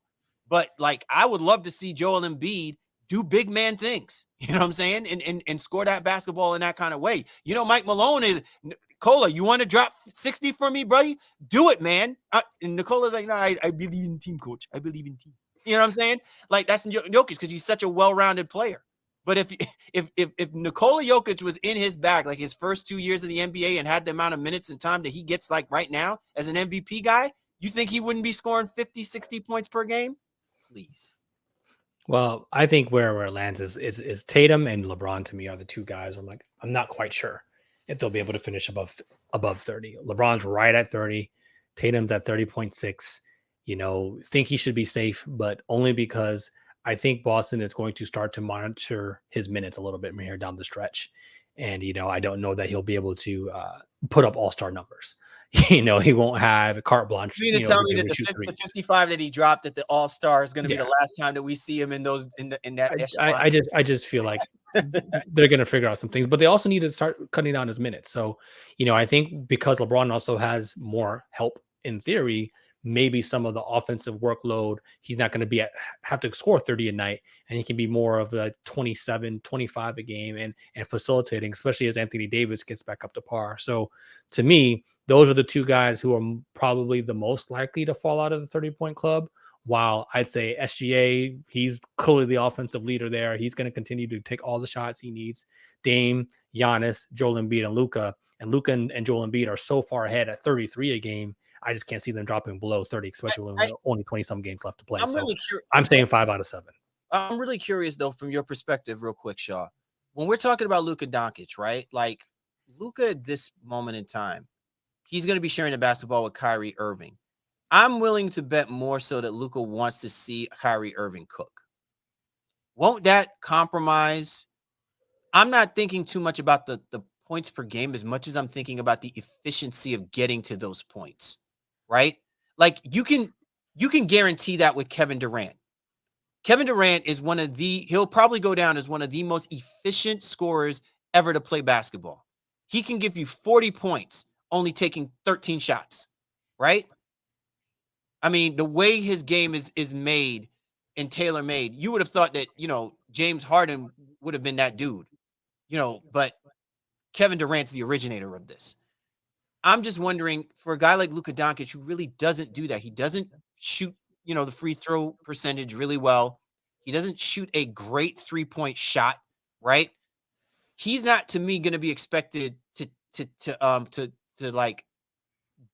But, like, I would love to see Joel Embiid do big man things, you know what I'm saying? And score that basketball in that kind of way. Mike Malone is, Nicola, you want to drop 60 for me, buddy? Do it, man. And Nicola's like, no, I believe in team, coach. I believe in team. You know what I'm saying? Like, that's Jokic because he's such a well-rounded player. But if Nikola Jokic was in his bag, like his first 2 years in the NBA and had the amount of minutes and time that he gets like right now as an MVP guy, you think he wouldn't be scoring 50, 60 points per game? Please. Well, I think where it lands is Tatum and LeBron to me are the two guys. I'm not quite sure if they'll be able to finish above 30. LeBron's right at 30. Tatum's at 30.6. Think he should be safe, but only because I think Boston is going to start to monitor his minutes a little bit more here down the stretch. And, I don't know that he'll be able to put up all-star numbers. He won't have a carte blanche. You mean to tell me that the 55 that he dropped at the All-Star is going to be the last time that we see him in that I just feel like they're going to figure out some things, but they also need to start cutting down his minutes. So, I think because LeBron also has more help in theory, maybe some of the offensive workload, he's not going to have to score 30 a night, and he can be more of the 27, 25 a game and facilitating, especially as Anthony Davis gets back up to par. So to me, those are the two guys who are probably the most likely to fall out of the 30-point club. While I'd say SGA, he's clearly the offensive leader there. He's going to continue to take all the shots he needs. Dame, Giannis, Joel Embiid, and Luka. And Luka and Joel Embiid are so far ahead at 33 a game. I just can't see them dropping below 30, especially when only 20-some games left to play. I'm saying 5 out of 7. I'm really curious, though, from your perspective, real quick, Shaw. When we're talking about Luka Doncic, right? Like, Luka at this moment in time, he's going to be sharing the basketball with Kyrie Irving. I'm willing to bet more so that Luka wants to see Kyrie Irving cook. Won't that compromise? I'm not thinking too much about the points per game as much as I'm thinking about the efficiency of getting to those points, right? Like you can guarantee that with Kevin Durant. Kevin Durant is he'll probably go down as one of the most efficient scorers ever to play basketball. He can give you 40 points, only taking 13 shots, right? I mean, the way his game is made and tailor-made, you would have thought that, James Harden would have been that dude, but Kevin Durant's the originator of this. I'm just wondering, for a guy like Luka Doncic, who really doesn't do that, he doesn't shoot, the free throw percentage really well. He doesn't shoot a great 3-point shot, right? he's not, to me, going to be expected to like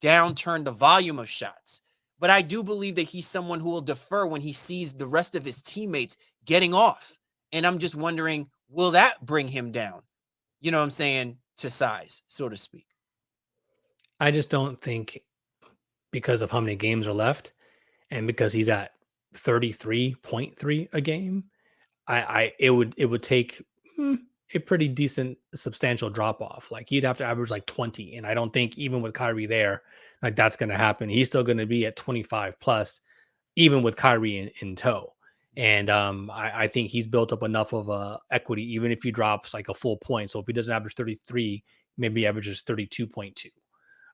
downturn the volume of shots. But I do believe that he's someone who will defer when he sees the rest of his teammates getting off. And I'm just wondering, will that bring him down? You know what I'm saying? To size, so to speak. I just don't think, because of how many games are left and because he's at 33.3 a game, it would take a pretty decent substantial drop off. Like he'd have to average like 20, and I don't think even with Kyrie there, like that's going to happen. He's still going to be at 25 plus, even with Kyrie in tow. And I think he's built up enough of equity, even if he drops like a full point. So if he doesn't average 33, maybe he averages 32.2.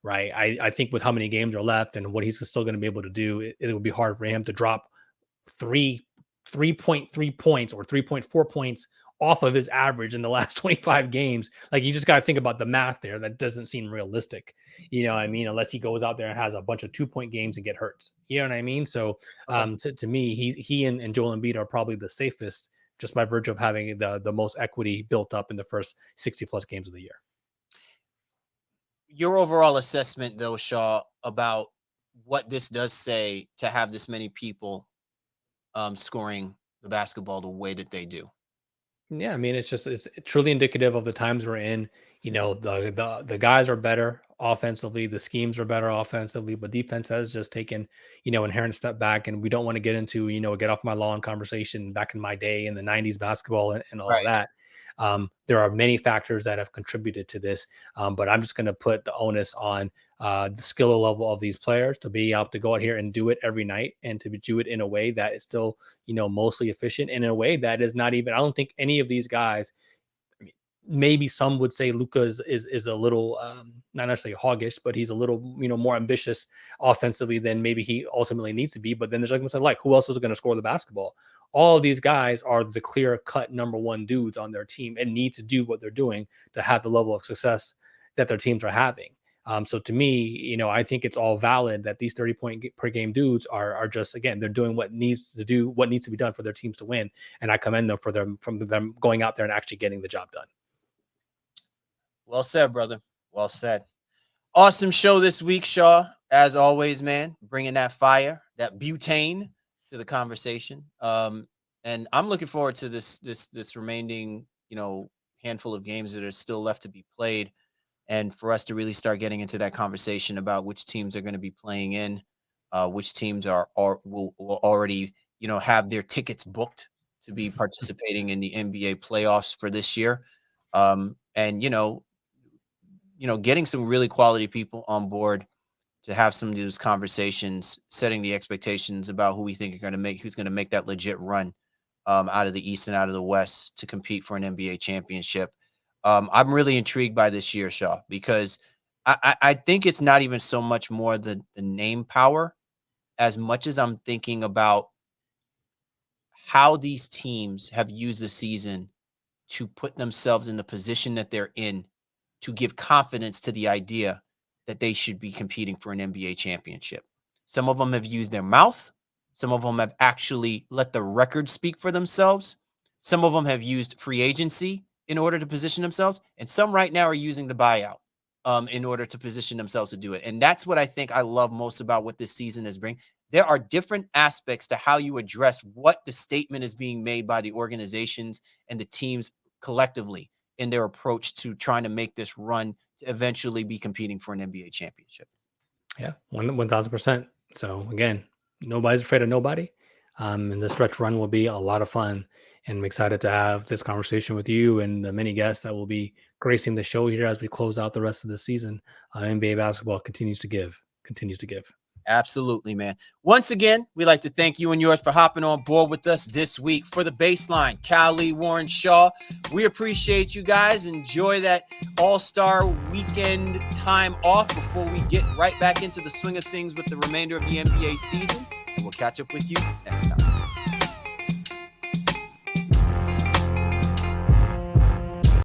Right. I think with how many games are left and what he's still going to be able to do, it would be hard for him to drop 3.3 points or 3.4 points off of his average in the last 25 games. Like, you just got to think about the math there. That doesn't seem realistic. You know what I mean? Unless he goes out there and has a bunch of 2-point games and get hurt. You know what I mean? So to me, he and Joel Embiid are probably the safest, just by virtue of having the most equity built up in the first 60 plus games of the year. Your overall assessment, though, Shaw, about what this does say to have this many people scoring the basketball the way that they do. Yeah, I mean, it's truly indicative of the times we're in. You know, the guys are better offensively, the schemes are better offensively, but defense has just taken, inherent step back. And we don't want to get into, get off my lawn conversation back in my day in the 90s basketball and all of that. There are many factors that have contributed to this, but I'm just going to put the onus on the skill level of these players to be able to go out here and do it every night, and to do it in a way that is still, mostly efficient, and in a way that is not even, I don't think any of these guys, I mean, maybe some would say Luka is a little, not necessarily hoggish, but he's a little, more ambitious offensively than maybe he ultimately needs to be. But then there's like who else is going to score the basketball? All of these guys are the clear-cut number one dudes on their team and need to do what they're doing to have the level of success that their teams are having. So to me, I think it's all valid that these 30-point per game dudes are just, again, they're doing what needs to be done for their teams to win. And I commend them from them going out there and actually getting the job done. Well said, brother. Well said. Awesome show this week, Shaw. As always, man, bringing that fire, that butane to the conversation. And I'm looking forward to this remaining, handful of games that are still left to be played, and for us to really start getting into that conversation about which teams are going to be playing in, which teams will already, have their tickets booked to be participating in the NBA playoffs for this year. And, getting some really quality people on board to have some of these conversations, setting the expectations about who's going to make that legit run out of the East and out of the West to compete for an NBA championship. I'm really intrigued by this year, Shaw, because I think it's not even so much more the name power as much as I'm thinking about how these teams have used the season to put themselves in the position that they're in, to give confidence to the idea that they should be competing for an NBA championship. Some of them have used their mouth. Some of them have actually let the record speak for themselves. Some of them have used free agency in order to position themselves. And some right now are using the buyout in order to position themselves to do it. And that's what I think I love most about what this season is bringing. There are different aspects to how you address what the statement is being made by the organizations and the teams collectively in their approach to trying to make this run to eventually be competing for an NBA championship. Yeah, 1,000%. So again, nobody's afraid of nobody. And the stretch run will be a lot of fun. And I'm excited to have this conversation with you and the many guests that will be gracing the show here as we close out the rest of the season. NBA basketball continues to give. Absolutely, man. Once again, we'd like to thank you and yours for hopping on board with us this week for the Baseline. Callie, Warren, Shaw, we appreciate you guys. Enjoy that all-star weekend time off before we get right back into the swing of things with the remainder of the NBA season. And we'll catch up with you next time.